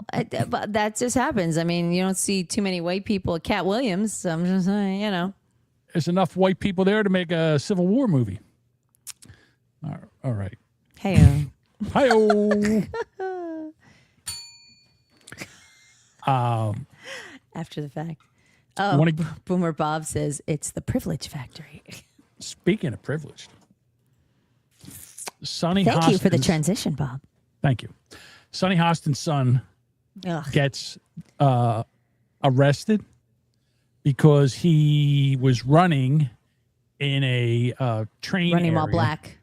but that just happens. I mean, you don't see too many white people at Cat Williams. So I'm just saying, you know.
There's enough white people there to make a Civil War movie. All right.
Hey.
Hi-oh.
After the fact. Oh, Boomer Bob says it's the privilege factory.
Speaking of privileged, Sunny
Thank you for the
Hostin's-
transition, Bob.
Thank you. Sunny Hostin's son
Ugh.
gets arrested because he was running in a train
Running while
area.
black.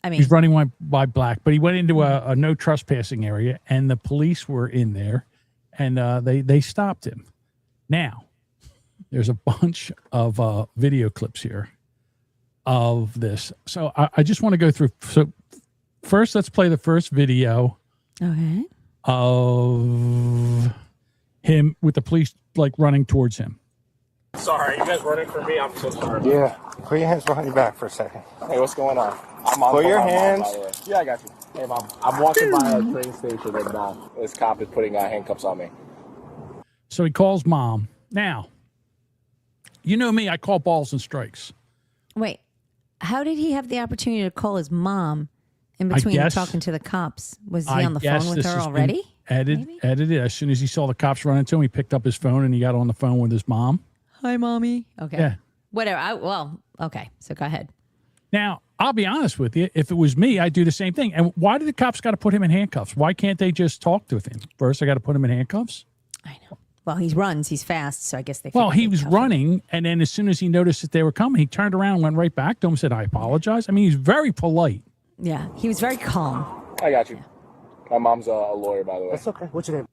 I mean,
He's running by black, but he went into a no trespassing area, and the police were in there, and they stopped him. Now, there's a bunch of video clips here of this. So I just want to go through. So first, let's play the first video
okay.
of him with the police like running towards him.
Sorry, you guys running for me? I'm so sorry.
Yeah. Put your hands behind your back for a second.
Hey, what's going on? I'm on
Put your
my mom,
hands.
by the way. Yeah, I got you. Hey, Mom. I'm walking by a train station and this cop is putting handcuffs on me.
So he calls mom. Now, you know me, I call balls and strikes.
Wait, how did he have the opportunity to call his mom in between talking to the cops? Was he on the phone with her already?
Edited. As soon as he saw the cops run into him, he picked up his phone and he got on the phone with his mom.
Hi, Mommy. Okay.
Yeah.
Whatever. Okay. So go ahead.
Now, I'll be honest with you. If it was me, I'd do the same thing. And why do the cops got to put him in handcuffs? Why can't they just talk to him? First, I got to put him in handcuffs?
I know. Well, he runs. He's fast. So I guess they.
Well, he was running. And then as soon as he noticed that they were coming, he turned around and went right back to him and said, I apologize. I mean, he's very polite.
Yeah. He was very calm.
I got you. My mom's a lawyer, by the way.
That's okay. What's your name?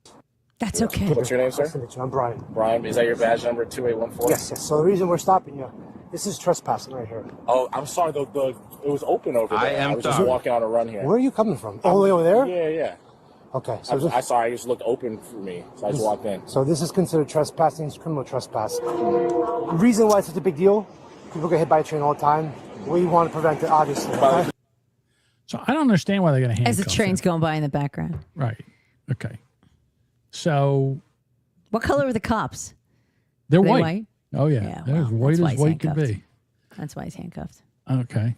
That's okay.
What's your name, sir?
Nice to meet you. I'm Brian.
Brian, is that your badge number 2814?
Yes. So the reason we're stopping you, this is trespassing right here.
Oh, I'm sorry. It was open over there. I was just walking on a run here.
Where are you coming from? All the way over there?
Yeah.
Okay. So
I saw it just looked open for me, so I just walked in.
So this is considered trespassing. It's criminal trespass. The reason why it's such a big deal, people get hit by a train all the time. We want to prevent it, obviously. Okay?
So I don't understand why they're going to handcuff
As the train's going by in the background.
Right. Okay. So.
What color are the cops?
They're
Are they
white.
white?
Oh, yeah. They're as
well,
white
that's why
as
he's
white can
handcuffed.
be.
That's why he's handcuffed.
Okay.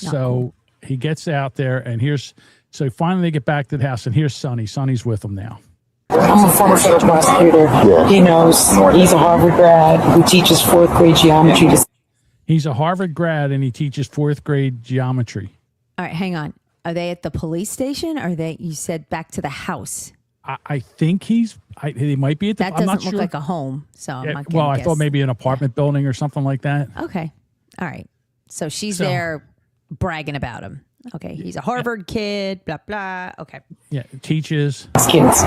Not
So
cool.
he gets out there, and so finally they get back to the house, and here's Sonny. Sonny's with them now.
I'm a former federal prosecutor. He knows he's a Harvard grad who teaches fourth grade geometry.
He's a Harvard grad, and he teaches fourth grade geometry.
All right, hang on. Are they at the police station? Or are they? You said back to the house.
I think he might be at the.
That
I'm
doesn't
not
look
sure.
like a home. So I'm not
well,
gonna
I
guess.
thought maybe an apartment building or something like that.
Okay. All right. So she's there bragging about him. Okay. He's a Harvard kid. Blah blah. Okay.
Yeah, teaches.
Kids.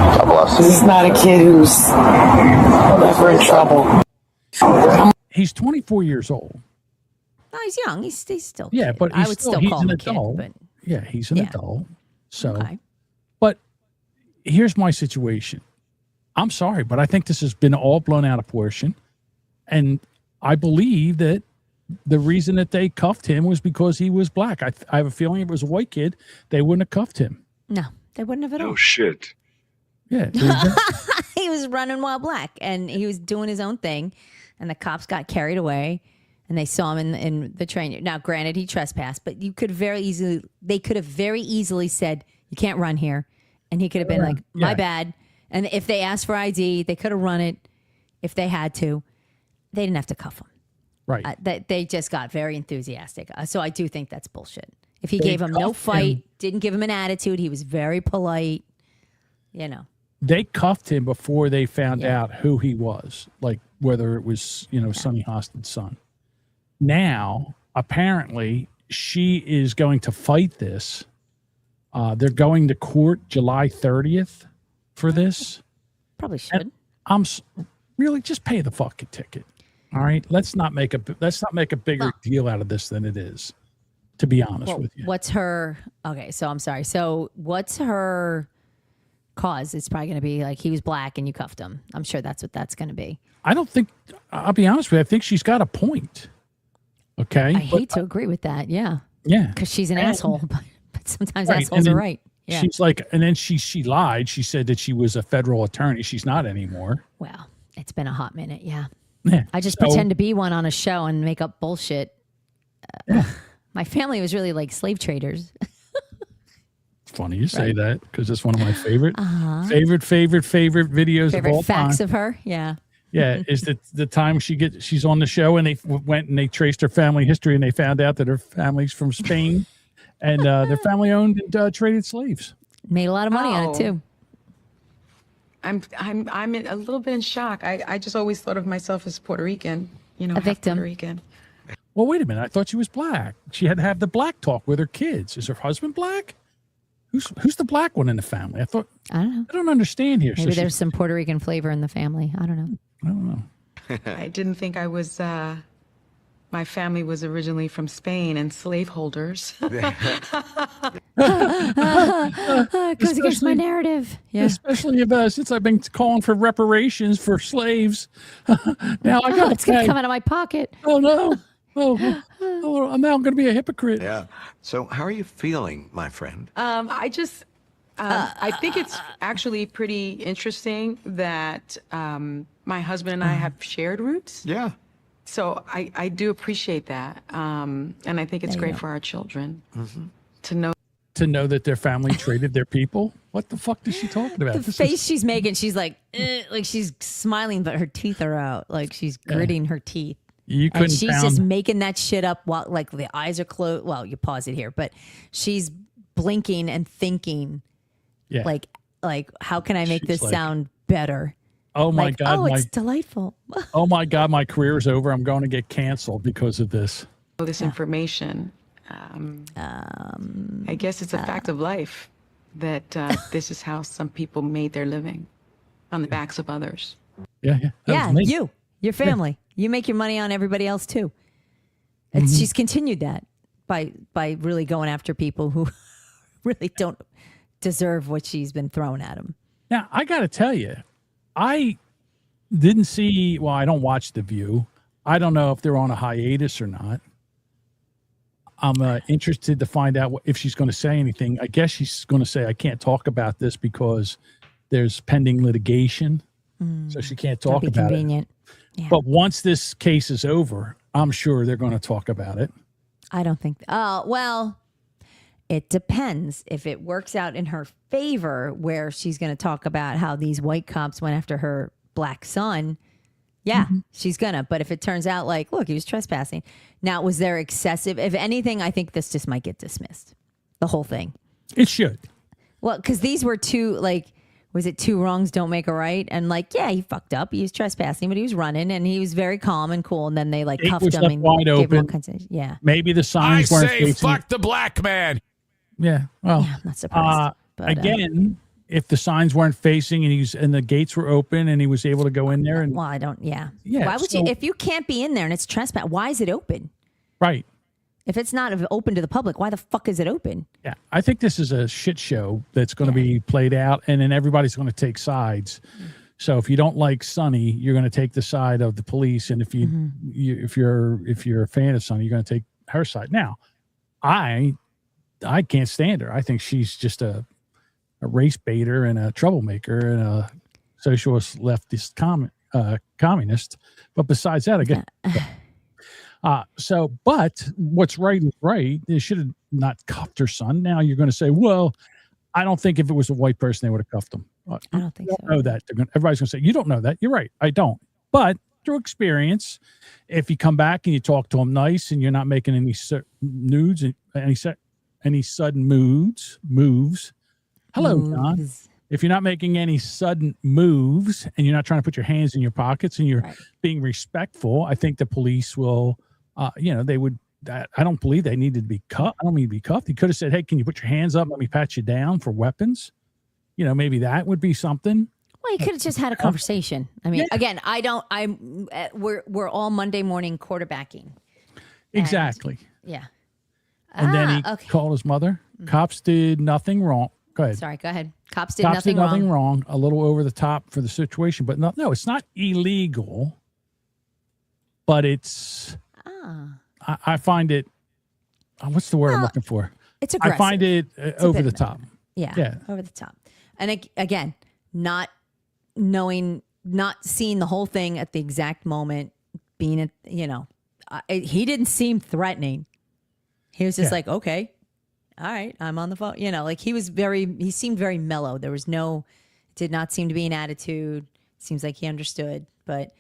This is not a kid who's ever in trouble.
He's 24 years old.
No, he's young. He's still.
Yeah,
kid.
but
I would still
he's
call
an
him a kid.
adult.
But
Yeah, he's an
Yeah.
adult. So,
Okay.
but here's my situation. I'm sorry, but I think this has been all blown out of proportion. And I believe that the reason that they cuffed him was because he was black. I have a feeling if it was a white kid, they wouldn't have cuffed him.
no, they wouldn't have at all.
shit. Yeah.
He was running while black, and he was doing his own thing, and the cops got carried away, and they saw him in the train. Now, granted, he trespassed, but they could have very easily said, "You can't run here," and he could have been like, "My bad." And if they asked for ID, they could have run it if they had to. They didn't have to cuff him.
Right.
They just got very enthusiastic. So I do think that's bullshit. If he gave him no fight, didn't give him an attitude, he was very polite,
They cuffed him before they found out who he was. Like whether it was, Sunny Hostin's son. Now, apparently, she is going to fight this. They're going to court July 30th for this.
Probably should.
And really just pay the fucking ticket. All right, let's not make a bigger deal out of this than it is. To be honest with you,
what's her? Okay, so I'm sorry. So what's her cause? It's probably going to be like he was black and you cuffed him. I'm sure that's what that's going to be.
I don't think. I'll be honest with you. I think she's got a point. Okay,
I hate to agree with that. Yeah, because she's an asshole. But sometimes assholes are right. Yeah.
She's like, and then she lied. She said that she was a federal attorney. She's not anymore.
Well, it's been a hot minute. Yeah.
Yeah.
I just pretend to be one on a show and make up bullshit. My family was really like slave traders.
It's funny you say that because it's one of my favorite videos of all
facts
time.
Of her. Yeah.
Yeah, is that the time she's on the show and they went and they traced her family history and they found out that her family's from Spain and their family owned and traded slaves.
Made a lot of money on it too.
I'm a little bit in shock. I just always thought of myself as Puerto Rican,
a victim.
Puerto Rican.
Well, wait a minute. I thought she was black. She had to have the black talk with her kids. Is her husband black? Who's the black one in the family? I
don't know.
I don't understand here.
Maybe there's some Puerto Rican flavor in the family. I don't know.
I didn't think I was. My family was originally from Spain and slaveholders.
Goes against my narrative. Yeah.
Especially since I've been calling for reparations for slaves. Now I got
it's going to come out of my pocket.
Oh, no. Oh, now I'm going to be a hypocrite.
Yeah. So how are you feeling, my friend?
I think it's actually pretty interesting that my husband and I have shared roots.
Yeah.
So I do appreciate that. And I think it's great for our children
to know that their family traded their people. What the fuck is she talking about?
The face she's making, she's like she's smiling, but her teeth are out. Like she's gritting her teeth. And she's just making that shit up while like the eyes are closed. Well, you pause it here, but she's blinking and thinking, like how can I make this sound better?
Oh my God!
Oh, it's delightful.
Oh my God! My career is over. I'm going to get canceled because of this.
This information. I guess it's a fact of life that this is how some people made their living, on the backs of others.
Yeah.
Your family. You make your money on everybody else too. And she's continued that by really going after people who really don't deserve what she's been thrown at them.
Now, I got to tell you, I didn't see, well, I don't watch The View. I don't know if they're on a hiatus or not. I'm interested to find out if she's going to say anything. I guess she's going to say, I can't talk about this because there's pending litigation. So she can't talk about
convenient.
it.
Yeah.
But once this case is over, I'm sure they're going to talk about it.
I don't think. Well, it depends. If it works out in her favor, where she's going to talk about how these white cops went after her black son, she's going to. But if it turns out like, look, he was trespassing. Now, was there excessive? If anything, I think this just might get dismissed. The whole thing.
It should.
Well, because these were was it two wrongs don't make a right? And he fucked up. He was trespassing, but he was running and he was very calm and cool. And then they cuffed him and
wide
gave
open.
him all kinds of,
Maybe the signs weren't facing.
Fuck the black man.
Yeah. Well,
I'm not surprised. But,
again, if the signs weren't facing and the gates were open and he was able to go in there and.
Well, I don't. Yeah.
Yeah.
Why would you? If you can't be in there and it's trespass, why is it open?
Right.
If it's not open to the public, why the fuck is it open?
Yeah, I think this is a shit show that's going to be played out, and then everybody's going to take sides. So if you don't like Sunny, you're going to take the side of the police, and if if you're a fan of Sunny, you're going to take her side. Now, I can't stand her. I think she's just a race baiter and a troublemaker and a socialist leftist communist. But besides that, again. But what's right is right. They should have not cuffed her son. Now you're going to say, well, I don't think if it was a white person, they would have cuffed him.
I don't think so.
Know that. Everybody's going to say, you don't know that. You're right. I don't. But through experience, if you come back and you talk to him nice and you're not making any nudes and any sudden moves. Hello, John. if you're not making any sudden moves and you're not trying to put your hands in your pockets and you're being respectful, I think the police will, they would. I don't believe they needed to be cuffed. I don't mean to be cuffed. He could have said, "Hey, can you put your hands up? Let me pat you down for weapons." Maybe that would be something.
Well, you could have just had a conversation. I mean, again, we're all Monday morning quarterbacking.
Exactly.
Yeah.
And then he called his mother. Cops did nothing wrong. Go ahead.
Sorry, go ahead. Cops did nothing
wrong. A little over the top for the situation, but no, it's not illegal. But it's. I find it. What's the word I'm looking for?
It's aggressive.
I find it over the top.
Yeah, over the top. And again, not knowing, not seeing the whole thing at the exact moment, being, he didn't seem threatening. He was just like, okay, all right, I'm on the phone. He seemed very mellow. There was did not seem to be an attitude. Seems like he understood. But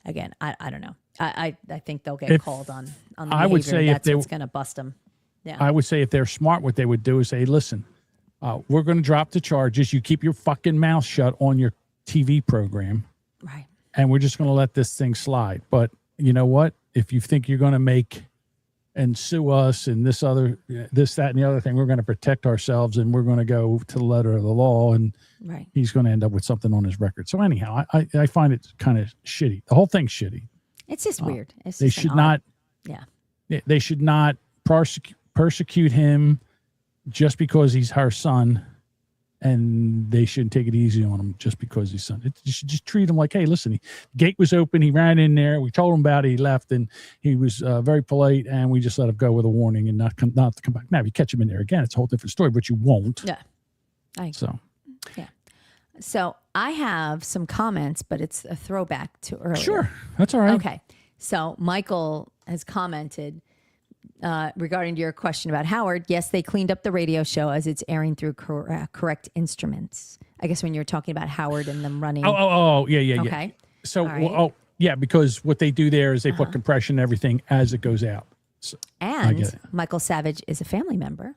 again, I don't know. I think they'll get called on the behavior.
I would say
that's what's going to bust them. Yeah.
I would say if they're smart, what they would do is say, listen, we're going to drop the charges. You keep your fucking mouth shut on your TV program.
Right.
And we're just going to let this thing slide. But you know what? If you think you're going to make and sue us and this, that, and the other thing, we're going to protect ourselves and we're going to go to the letter of the law. And he's going to end up with something on his record. So anyhow, I find it kind of shitty. The whole thing's shitty.
It's just weird. It's
they
just
should not.
Yeah.
They should not persecute him just because he's her son, and they shouldn't take it easy on him just because he's son. You should just treat him like, hey, listen, the gate was open. He ran in there. We told him about it. He left, and he was very polite, and we just let him go with a warning and not to come back. Now, if you catch him in there again, it's a whole different story, but you won't.
Yeah. So I have some comments, but it's a throwback to earlier.
Sure. That's all right.
Okay. So Michael has commented regarding your question about Howard. Yes, they cleaned up the radio show as it's airing through correct instruments. I guess when you're talking about Howard and them running.
Yeah.
Okay.
So,
right.
Because what they do there is they put compression and everything as it goes out. So,
and Michael Savage is a family member.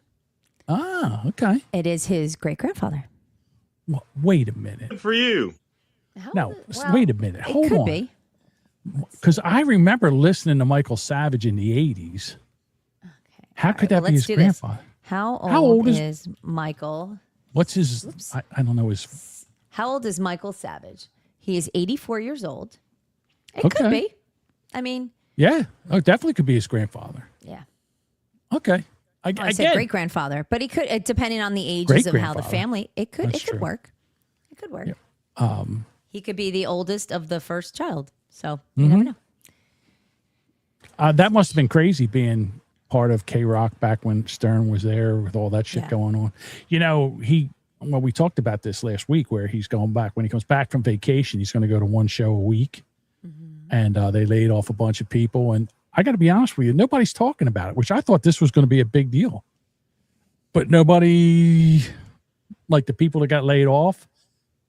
Ah, okay.
It is his great-grandfather.
Well, wait a minute.
Good for you.
Wait a minute. Hold on.
Be.
Because I remember listening to Michael Savage in the 80s. Okay. How could that be his grandfather?
How old is Michael?
What's his, I don't know his.
How old is Michael Savage? He is 84 years old. It could be. I mean.
Yeah. Oh, definitely could be his grandfather.
Yeah.
Okay.
I said great grandfather, but he could, depending on the ages of how the family, it could work. It could work.
Yeah.
He could be the oldest of the first child, so you never know.
That must have been crazy being part of K-Rock back when Stern was there with all that shit going on. We talked about this last week where he's going back. When he comes back from vacation, he's going to go to one show a week, and they laid off a bunch of people. And I got to be honest with you, nobody's talking about it, which I thought this was going to be a big deal. But nobody, like the people that got laid off,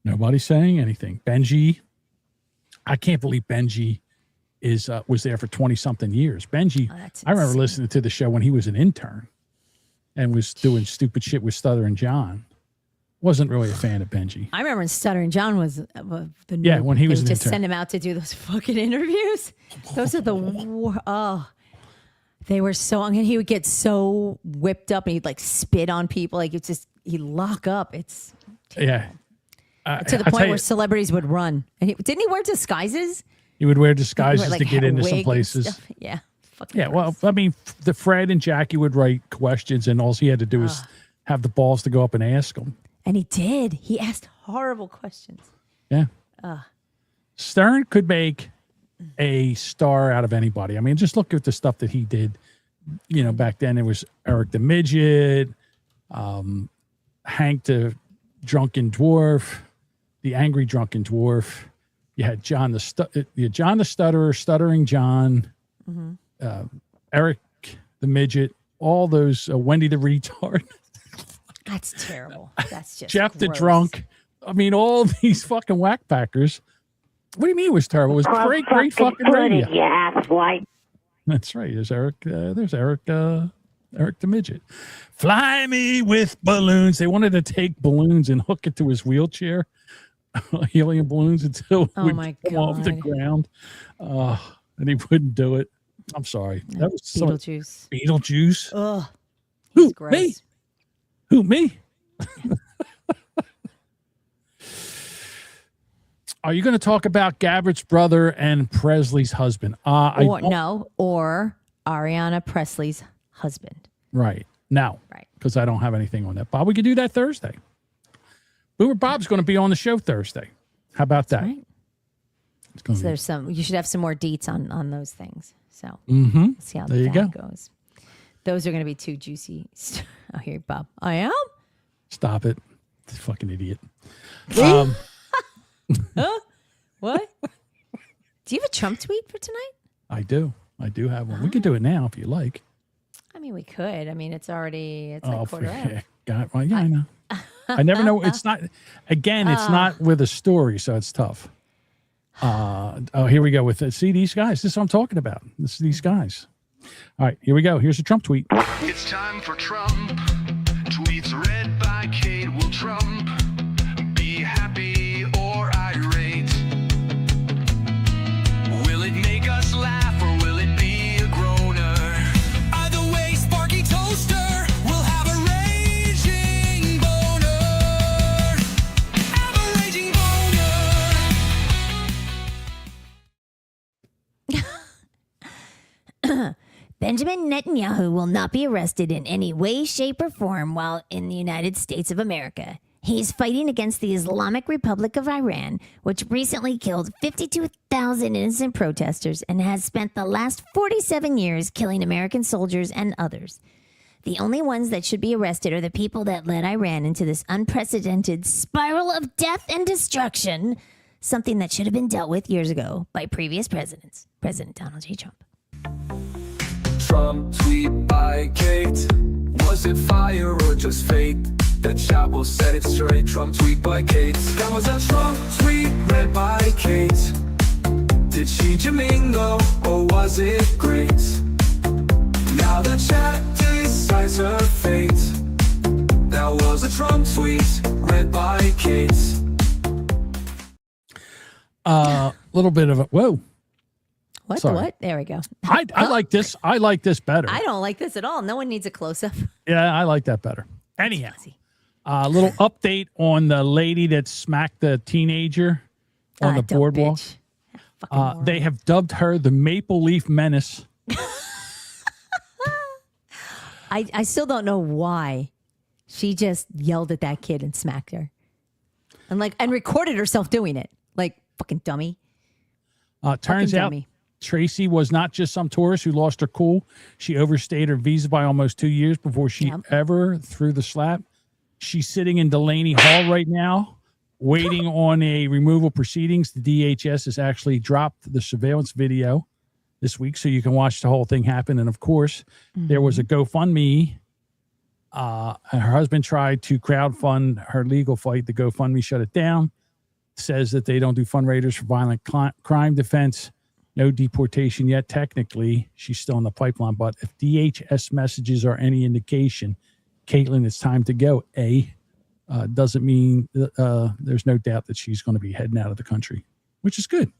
nobody's saying anything. Benji, I can't believe Benji was there for 20-something years. Benji, I remember listening to the show when he was an intern and was doing stupid shit with Stuttering John. Wasn't really a fan of Benji.
I remember when Stuttering John was the
when he was
just send him out to do those fucking interviews. Those are they were so, and he would get so whipped up and he'd like spit on people. Like it's just, he'd lock up. It's terrible. To the point where celebrities would run. And didn't he wear disguises?
He would wear disguises to get into some places.
Yeah.
Yeah. Well, I mean, the Fred and Jackie would write questions, and all he had to do was have the balls to go up and ask them.
And he did. He asked horrible questions.
Yeah. Stern could make a star out of anybody. I mean, just look at the stuff that he did. Back then it was Eric the Midget, Hank the Drunken Dwarf, the Angry Drunken Dwarf. You had John the Stutterer, Stuttering John, Eric the Midget, all those, Wendy the Retard.
That's terrible. That's just
Jeff the
gross.
Drunk. I mean, all these fucking whack packers. What do you mean it was terrible? It was great fucking radio.
You asswipe.
That's right. There's Eric. Eric the Midget. Fly me with balloons. They wanted to take balloons and hook it to his wheelchair. Helium balloons until
Oh
we
my
come off the
God.
ground. And he wouldn't do it. I'm sorry. That was
Beetlejuice.
Beetlejuice.
Ugh.
Who?
He's gross.
Me? Who? Me? Are you going to talk about Gabbert's brother and Presley's husband?
Or Ariana Presley's husband.
Right. No.
Right.
Because I don't have anything on that. Bob, we could do that Thursday. Boomer Bob's going to be on the show Thursday. How about that?
Right. So there's some. You should have some more deets on those things. So
Mm-hmm.
see how
There you
that
go.
goes. Those are going to be too juicy. Oh, here, Bob. I am.
Stop it. Fucking idiot.
Huh? What? Do you have a Trump tweet for tonight?
I do. I do have one. We could do it now if you like.
I mean, we could. I mean, it's like quarter out.
God, well, yeah, I know. I never know. It's not. Again, it's not with a story, so it's tough. Here we go with it. See these guys. This is what I'm talking about. These guys. All right, here we go. Here's a Trump tweet.
It's time for Trump. Tweets read by Kate. Will Trump be happy or irate? Will it make us laugh or will it be a groaner? Either way, Sparky Toaster will have a raging boner. Have a raging boner.
Benjamin Netanyahu will not be arrested in any way, shape, or form while in the United States of America. He's fighting against the Islamic Republic of Iran, which recently killed 52,000 innocent protesters and has spent the last 47 years killing American soldiers and others. The only ones that should be arrested are the people that led Iran into this unprecedented spiral of death and destruction, something that should have been dealt with years ago by previous presidents. President Donald J. Trump.
Trump tweet by Kate. Was it fire or just fate? The chat will set it straight. Trump tweet by Kate. That was a Trump tweet read by Kate. Did she Jamingo or was it great? Now the chat decides her fate. That was a Trump tweet read by Kate.
Little bit of a whoa.
What?
Sorry.
What? There we go.
I like this. I like this better.
I don't like this at all. No one needs a close up.
Yeah, I like that better. Anyhow, a little update on the lady that smacked the teenager on the boardwalk. They have dubbed her the Maple Leaf Menace.
I still don't know why she just yelled at that kid and smacked her, and recorded herself doing it. Like fucking dummy.
Turns out Tracy was not just some tourist who lost her cool. She overstayed her visa by almost 2 years before she ever threw the slap. She's sitting in Delaney Hall right now, waiting on a removal proceedings. The DHS has actually dropped the surveillance video this week, so you can watch the whole thing happen. And of course, there was a GoFundMe. Her husband tried to crowdfund her legal fight. The GoFundMe shut it down. Says that they don't do fundraisers for violent crime defense. No deportation yet. Technically, she's still in the pipeline. But if DHS messages are any indication, Caitlin, it's time to go. Doesn't mean there's no doubt that she's going to be heading out of the country, which is good.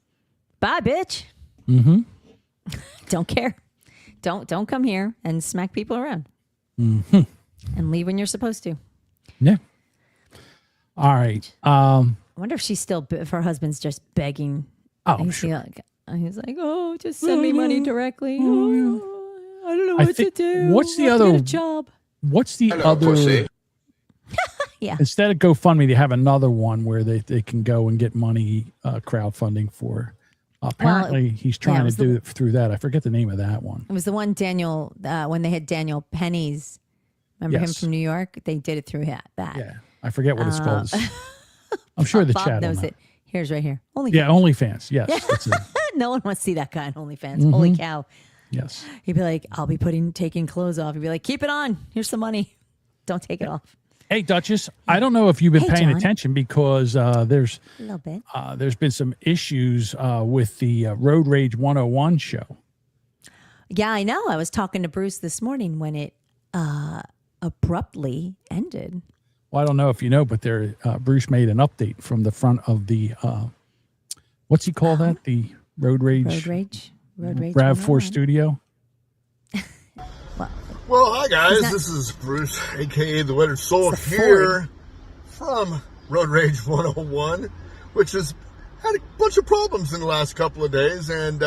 Bye, bitch.
Mm-hmm.
Don't care. Don't come here and smack people around.
Mm-hmm.
And leave when you're supposed to.
Yeah. All right.
I wonder if she's still, if her husband's just begging.
Oh, sure.
He's like, oh, just send me money directly. Oh, I don't know what to do.
What's the
I have to
other
get a job?
What's the other?
Pussy. Yeah.
Instead of GoFundMe, they have another one where they can go and get money crowdfunding for. Apparently, he's trying to do it through that. I forget the name of that one.
It was the one Daniel, when they had Daniel Penny's. Remember him from New York? They did it through that.
Yeah. I forget what it's called. I'm sure the
Bob
chat
knows it. Here's right here. OnlyFans.
Yeah, OnlyFans. Yes. That's it.
No one wants to see that guy on OnlyFans.
Mhm.
Holy cow.
Yes.
He'd be like, I'll be taking clothes off. He'd be like, keep it on. Here's some money. Don't take it off.
Hey, Duchess, I don't know if you've been paying
John.
attention because there's
A little bit.
there's been some issues with the Road Rage 101 show.
Yeah, I know. I was talking to Bruce this morning when it abruptly ended.
Well, I don't know if you know, but Bruce made an update from the front of the what's he call that? The Road Rage RAV4 studio.
Well, hi guys, this is Bruce, aka the Weathered Soul, here from Road Rage 101, which has had a bunch of problems in the last couple of days, and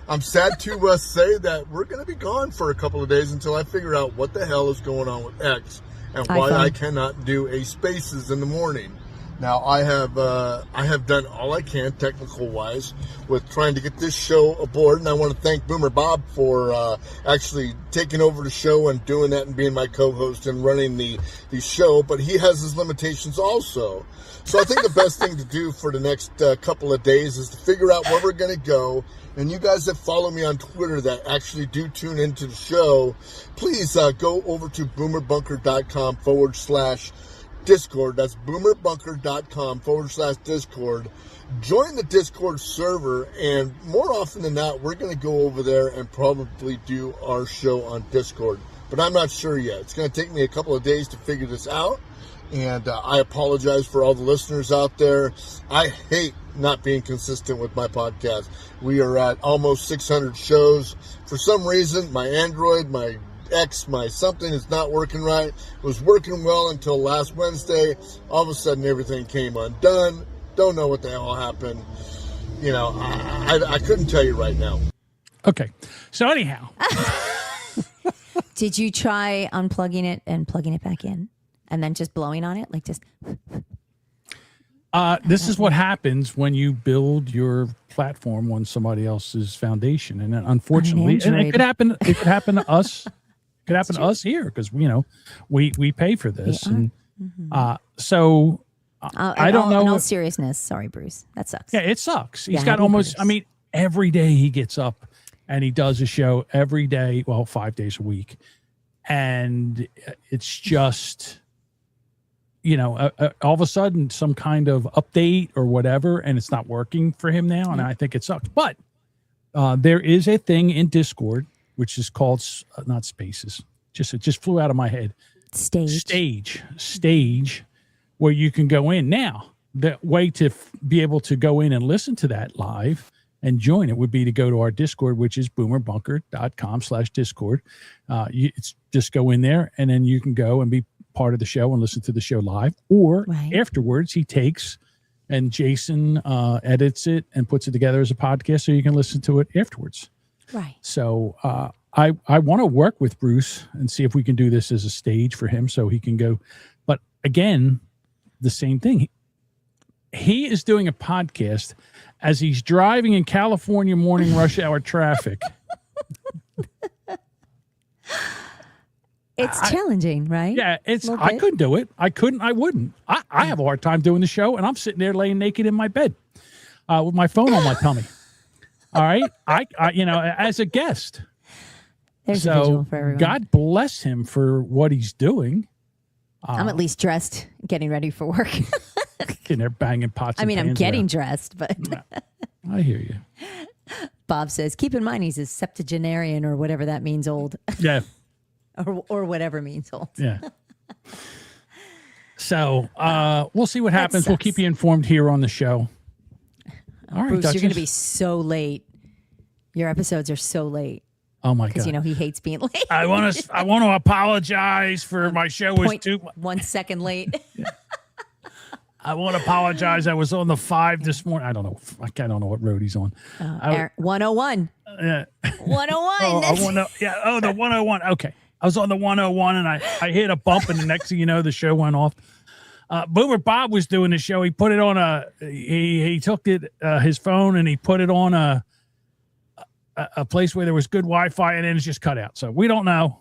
I'm sad to say that we're going to be gone for a couple of days until I figure out what the hell is going on with X and why I cannot do a Spaces in the morning. Now, I have done all I can technical wise with trying to get this show aboard, and I want to thank Boomer Bob for actually taking over the show and doing that and being my co-host and running the show, but he has his limitations also. So I think the best thing to do for the next couple of days is to figure out where we're going to go. And you guys that follow me on Twitter that actually do tune into the show, please go over to boomerbunker.com/Discord. That's boomerbunker.com/Discord. Join the Discord server, and more often than not, we're going to go over there and probably do our show on Discord. But I'm not sure yet. It's going to take me a couple of days to figure this out, and I apologize for all the listeners out there. I hate not being consistent with my podcast. We are at almost 600 shows. For some reason, my Android, my X, my something is not working right. It was working well until last Wednesday. All of a sudden, everything came undone. Don't know what the hell happened. You know, I couldn't tell you right now.
Okay. So anyhow.
Did you try unplugging it and plugging it back in and then just blowing on it? Like just...
This is what happens when you build your platform on somebody else's foundation. And unfortunately, and it could happen to us. It could happen to us here because, you know, we pay for this. And so I don't know.
In all seriousness, sorry, Bruce. That sucks.
Yeah, it sucks. He's got almost, I mean, every day he gets up and he does a show every day. Well, 5 days a week. And it's just, you know, all of a sudden some kind of update or whatever, and it's not working for him now. And I think it sucks. But there is a thing in Discord, which is called not Spaces. It just flew out of my head. Stage, where you can go in. Now, the way to be able to go in and listen to that live and join it would be to go to our Discord, which is boomerbunker.com/Discord. It's just go in there, and then you can go and be part of the show and listen to the show live, or afterwards he takes and Jason edits it and puts it together as a podcast so you can listen to it afterwards.
Right.
So I want to work with Bruce and see if we can do this as a stage for him so he can go. But again, the same thing. He is doing a podcast as he's driving in California morning rush hour traffic.
It's challenging, right?
Yeah, I couldn't do it. I wouldn't. I have a hard time doing the show, and I'm sitting there laying naked in my bed with my phone on my tummy. All right? I you know, as a guest.
There's a visual for everyone.
God bless him for what he's doing.
I'm at least dressed, getting ready for work.
And they're banging pots and pans.
I'm getting dressed, but...
I hear you.
Bob says, keep in mind he's a septuagenarian or whatever that means old.
Yeah.
or whatever means old.
Yeah. So we'll see what happens. We'll keep you informed here on the show. All right,
Bruce,
Duchess.
you're going to be so late. Your episodes are so late.
Oh my God!
Because you know he hates being late.
I want to apologize for my show was
1 second late.
Yeah. I want to apologize. I was on the 5 this morning. I don't know. I don't know what road he's on.
101.
Yeah.
101.
The 101. Okay. I was on the 101 and I hit a bump, and the next thing you know, the show went off. Boomer Bob was doing the show. He put it on he took his phone and he put it on a place where there was good Wi-Fi, and then it's just cut out. So we don't know.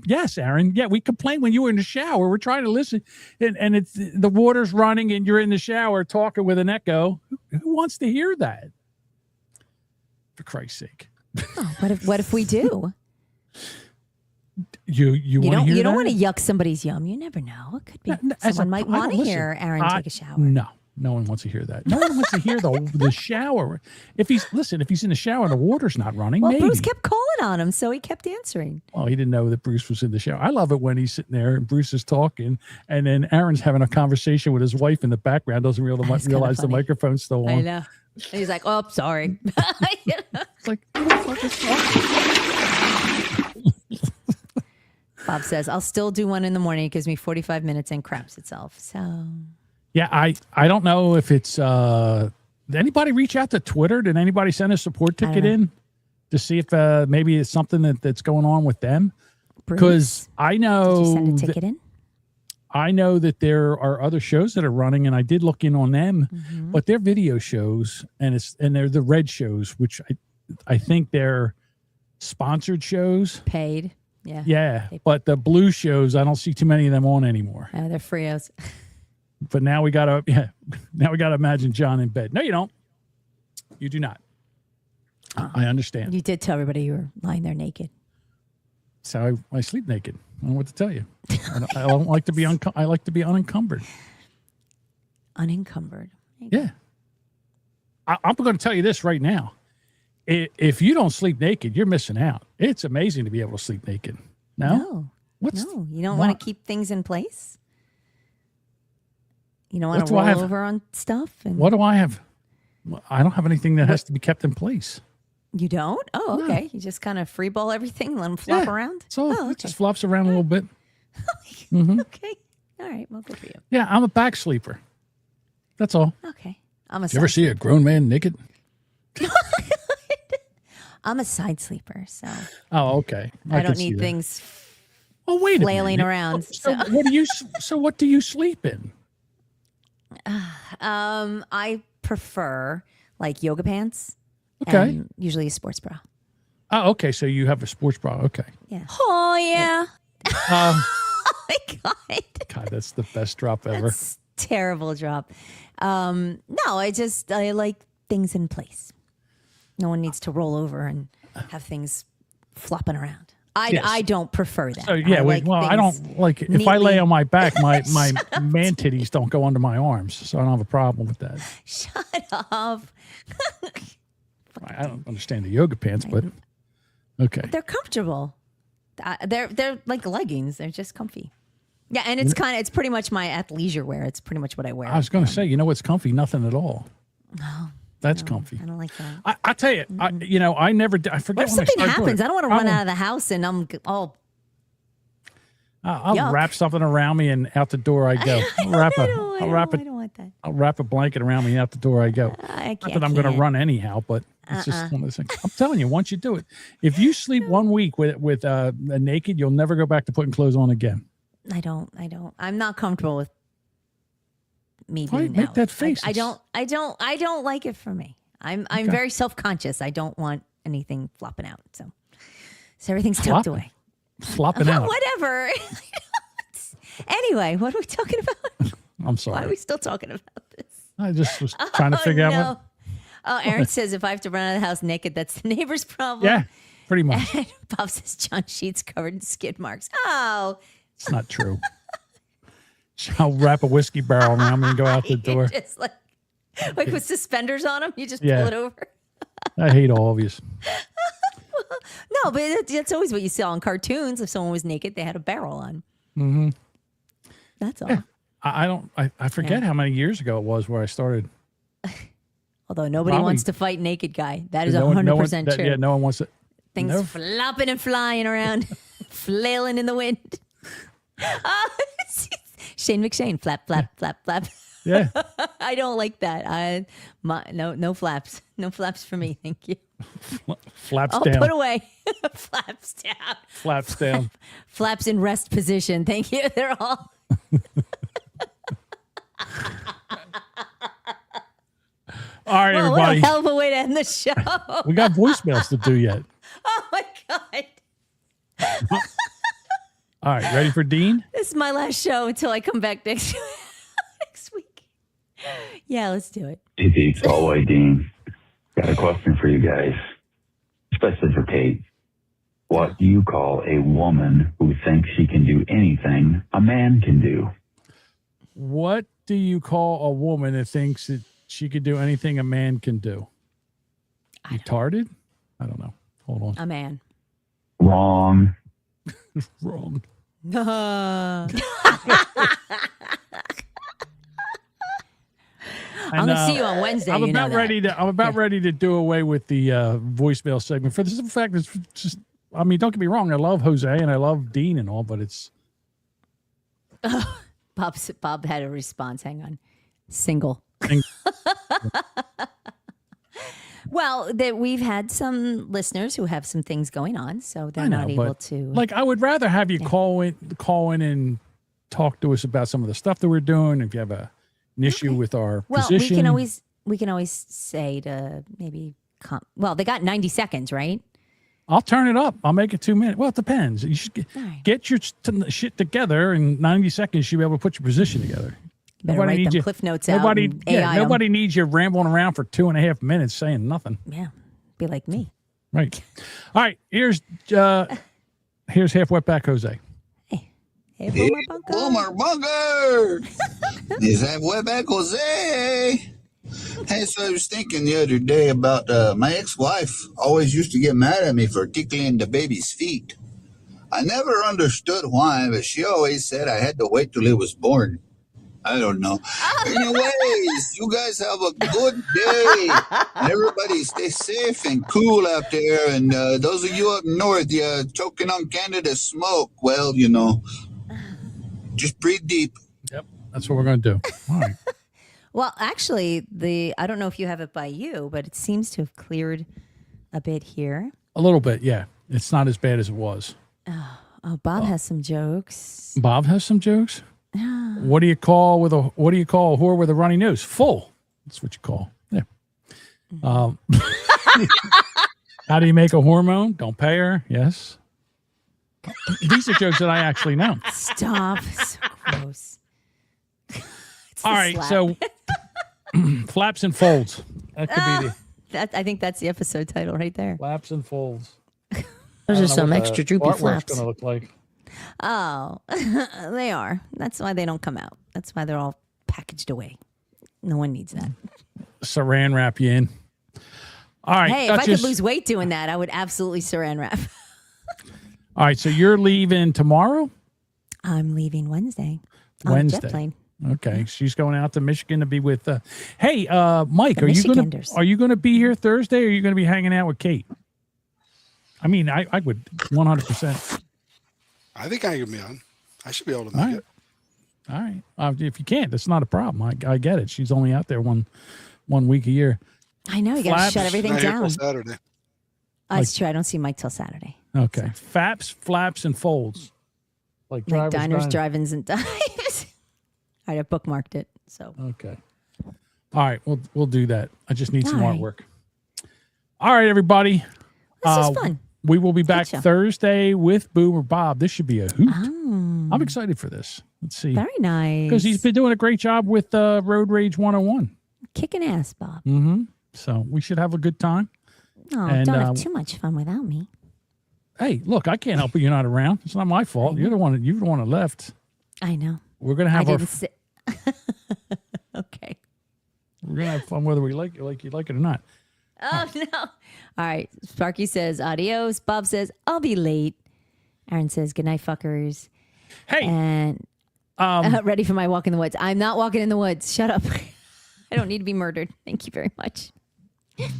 Yes, Aaron. Yeah, we complained when you were in the shower. We're trying to listen, and it's the water's running, and you're in the shower talking with an echo. Who wants to hear that? For Christ's sake!
Oh, what if we do?
You want to hear
you don't
that?
want to yuck somebody's yum. You never know. It could be someone might want to hear Aaron take a shower.
No, No one wants to hear that. No one wants to hear the shower. If he's in the shower and the water's not running,
Well,
maybe.
Bruce kept calling on him, so he kept answering.
Well, he didn't know that Bruce was in the shower. I love it when he's sitting there and Bruce is talking, and then Aaron's having a conversation with his wife in the background. Doesn't realize the microphone's still on.
I know. He's like, "Oh, sorry."
It's like, who the fuck is talking?
Bob says, "I'll still do one in the morning. It gives me 45 minutes and craps itself." So.
Yeah, I don't know if it's did anybody reach out to Twitter? Did anybody send a support ticket in to see if maybe it's something that's going on with them? Because I know
Did you send a ticket in?
I know that there are other shows that are running, and I did look in on them, but they're video shows, and they're the red shows, which I think they're sponsored shows,
paid. Yeah.
Yeah, but the blue shows, I don't see too many of them on anymore.
They're freos.
But now we gotta imagine John in bed. No, you don't. You do not. I understand.
You did tell everybody you were lying there naked.
So I sleep naked. I don't know what to tell you. I don't like to be I like to be unencumbered.
Unencumbered.
Yeah. I'm going to tell you this right now. If you don't sleep naked, you're missing out. It's amazing to be able to sleep naked. No.
No, you don't want to keep things in place. You don't want to roll over on stuff. And
what do I have? I don't have anything that has to be kept in place.
You don't? Oh, okay. You just kind of free ball everything, let them flop around?
So it just flops around a little bit. Mm-hmm.
Okay. All right. Well, good for you.
Yeah, I'm a back sleeper. That's all.
Okay. I'm a
Did you ever see a grown man naked?
I'm a side sleeper, so.
Oh, okay.
I don't need things
wait
flailing around.
So what do you sleep in?
I prefer like yoga pants.
Okay.
And usually a sports bra.
Oh, okay. So you have a sports bra. Okay.
Yeah. Oh, yeah. Oh my God.
God, that's the best drop ever.
That's terrible drop. No, I like things in place. No one needs to roll over and have things flopping around. I don't prefer that.
So yeah, I don't like if I lay on my back, my man titties don't go under my arms, so I don't have a problem with that.
Shut up.
I don't understand the yoga pants, but okay.
They're comfortable. They're like leggings. They're just comfy. Yeah, and it's pretty much my athleisure wear. It's pretty much what I wear.
I was going to say, you know what's comfy? Nothing at all.
Oh,
that's comfy.
I don't like that.
I tell you, I never. I forget
what if something happens? I don't want to run out of the house and I'm all.
I'll wrap something around me and out the door I go.
I don't want that.
I'll wrap a blanket around me and out the door I go. Not that I'm going to run anyhow, but it's just one of those things. I'm telling you, once you do it, if you sleep 1 week with a naked, you'll never go back to putting clothes on again.
I don't. I'm not comfortable with me being
make
out.
that face.
I don't like it for me. I'm very self-conscious. I don't want anything flopping out. So everything's tucked away.
Flopping out.
Whatever. Anyway, what are we talking about?
I'm sorry.
Why are we still talking about this?
I just was trying to figure out what.
Oh, Aaron says if I have to run out of the house naked, that's the neighbor's problem.
Yeah, pretty much.
And Bob says John Sheets covered in skid marks. Oh.
It's not true. I'll wrap a whiskey barrel around me and go out the door.
Just like with suspenders on them, you just pull it over.
I hate all of you.
No, but that's always what you saw in cartoons. If someone was naked, they had a barrel on.
Mm-hmm.
That's all.
Yeah. I forget how many years ago it was where I started.
Although nobody wants to fight naked guy. That is 100% true.
Yeah, no one wants to.
Things flopping and flying around, flailing in the wind. Shane McShane, flap, flap, flap, flap.
Yeah.
I don't like that. No flaps. No flaps for me. Thank you.
Flaps down.
Put away. Flaps down.
Flaps down.
Flaps in rest position. Thank you. They're all.
All right, everybody.
What a hell of a way to end the show.
We got voicemails to do yet.
Oh, my God.
All right, ready for Dean?
This is my last show until I come back next week. Yeah, let's do it.
It's always Dean. Got a question for you guys, especially for Kate. What do you call a woman who thinks she can do anything a man can do?
What do you call a woman that thinks that she could do anything a man can do? Retarded? I don't know. Hold on.
A man.
Wrong.
Wrong.
I'm gonna see you on Wednesday.
I'm about ready to do away with the voicemail segment for the simple fact it's just. I mean, don't get me wrong. I love Jose and I love Dean and all, but it's.
Bob had a response. Hang on. Single. Well, we've had some listeners who have some things going on, so they're not able to.
Like, I would rather have you call in and talk to us about some of the stuff that we're doing. If you have an issue with our position,
we can always say to maybe. They got 90 seconds, right?
I'll turn it up. I'll make it 2 minutes. Well, it depends. You should get your shit together in 90 seconds. You'll be able to put your position together.
Better write them cliff notes out.
Nobody needs you rambling around for 2.5 minutes saying nothing.
Yeah, be like me.
Right. All right. Here's half wetback Jose.
Hey, Boomer Bunker.
Boomer Bunker. Is that wetback Jose? Hey, so I was thinking the other day about my ex-wife always used to get mad at me for tickling the baby's feet. I never understood why, but she always said I had to wait till it was born. I don't know. Anyways, you guys have a good day. And everybody stay safe and cool out there. And those of you up north, choking on Canada's smoke, well, just breathe deep.
Yep, that's what we're going to do. All right.
Well, actually, I don't know if you have it by you, but it seems to have cleared a bit here.
A little bit, yeah. It's not as bad as it was.
Oh, Bob has some jokes.
Bob has some jokes? What do you call a whore with a runny nose? Full. That's what you call. Yeah. How do you make a hormone? Don't pay her. Yes. These are jokes that I actually know.
Stop. So gross.
All right. So flaps and folds. That could be
I think that's the episode title right there.
Flaps and folds.
Those are some extra droopy flaps.
Going to look like.
Oh, they are. That's why they don't come out. That's why they're all packaged away. No one needs that.
Saran wrap you in. All right.
Hey, if I could lose weight doing that, I would absolutely saran wrap.
All right. So you're leaving tomorrow?
I'm leaving Wednesday.
Wednesday.
On a jet plane.
Okay. She's going out to Michigan to be with. Hey, Mike, are you going to be here Thursday or are you going to be hanging out with Kate? I mean, I would 100%.
I think I can be on. I should be able to make it.
All right. If you can't, that's not a problem. I get it. She's only out there one week a year.
I know. You got to shut everything down.
Saturday.
That's true. I don't see Mike till Saturday.
Okay. So. Faps, flaps, and folds. Like
diners, drive-ins, and dives. All right, I bookmarked it. So.
Okay. All right. We'll do that. I just need some artwork. All right, everybody.
This is fun.
We will be back Thursday with Boomer Bob. This should be a hoot. Oh. I'm excited for this. Let's see.
Very nice.
Because he's been doing a great job with Road Rage 101.
Kicking ass, Bob.
Mm-hmm. So we should have a good time.
Oh, and, don't have too much fun without me.
Hey, look, I can't help it. You're not around. It's not my fault. You're the one that left.
I know.
We're gonna have
Okay.
We're gonna have fun whether we like it or not.
Oh, no. All right. Sparky says, adios. Bob says, I'll be late. Aaron says, good night, fuckers.
Hey.
And ready for my walk in the woods. I'm not walking in the woods. Shut up. I don't need to be murdered. Thank you very much.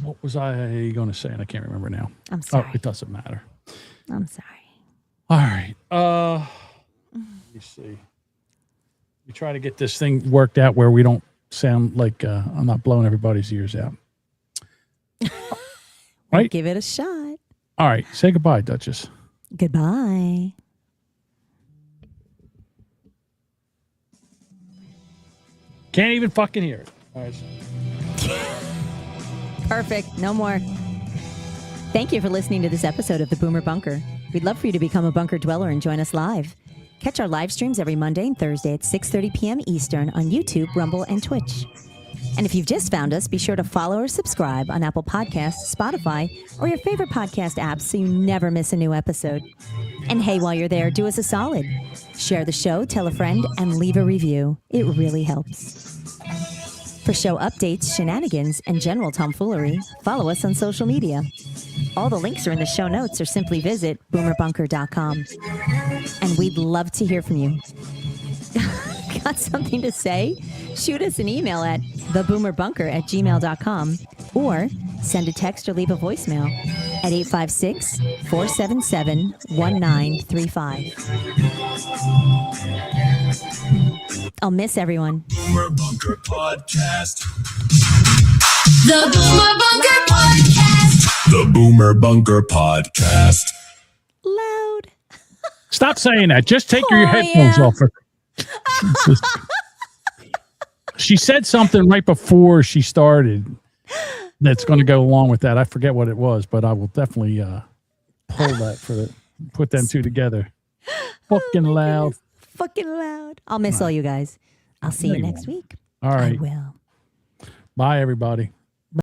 What was I going to say? And I can't remember now.
I'm sorry.
Oh, it doesn't matter.
I'm sorry.
All right. Let me see. We try to get this thing worked out where we don't sound like I'm not blowing everybody's ears out. Right?
Give it a shot.
All right. Say goodbye, Duchess.
Goodbye.
Can't even fucking hear it. All right.
Perfect. No more. Thank you for listening to this episode of the Boomer Bunker. We'd love for you to become a bunker dweller and join us live. Catch our live streams every Monday and Thursday at 6:30 p.m. Eastern on YouTube, Rumble, and Twitch. And if you've just found us, be sure to follow or subscribe on Apple Podcasts, Spotify, or your favorite podcast apps so you never miss a new episode. And hey, while you're there, do us a solid. Share the show, tell a friend, and leave a review. It really helps. For show updates, shenanigans, and general tomfoolery, follow us on social media. All the links are in the show notes, or simply visit boomerbunker.com. And we'd love to hear from you. Got something to say? Shoot us an email at theboomerbunker@gmail.com or send a text or leave a voicemail at 856-477-1935. I'll miss everyone.
Boomer Bunker Podcast.
The Boomer Bunker Podcast.
The Boomer Bunker Podcast.
Loud.
Stop saying that. Just take your headphones off. She said something right before she started that's going to go along with that. I forget what it was, but I will definitely pull that put them two together. Fucking loud.
Goodness. Fucking loud. I'll miss all you guys. I'll see you next week.
All right.
I will.
Bye, everybody.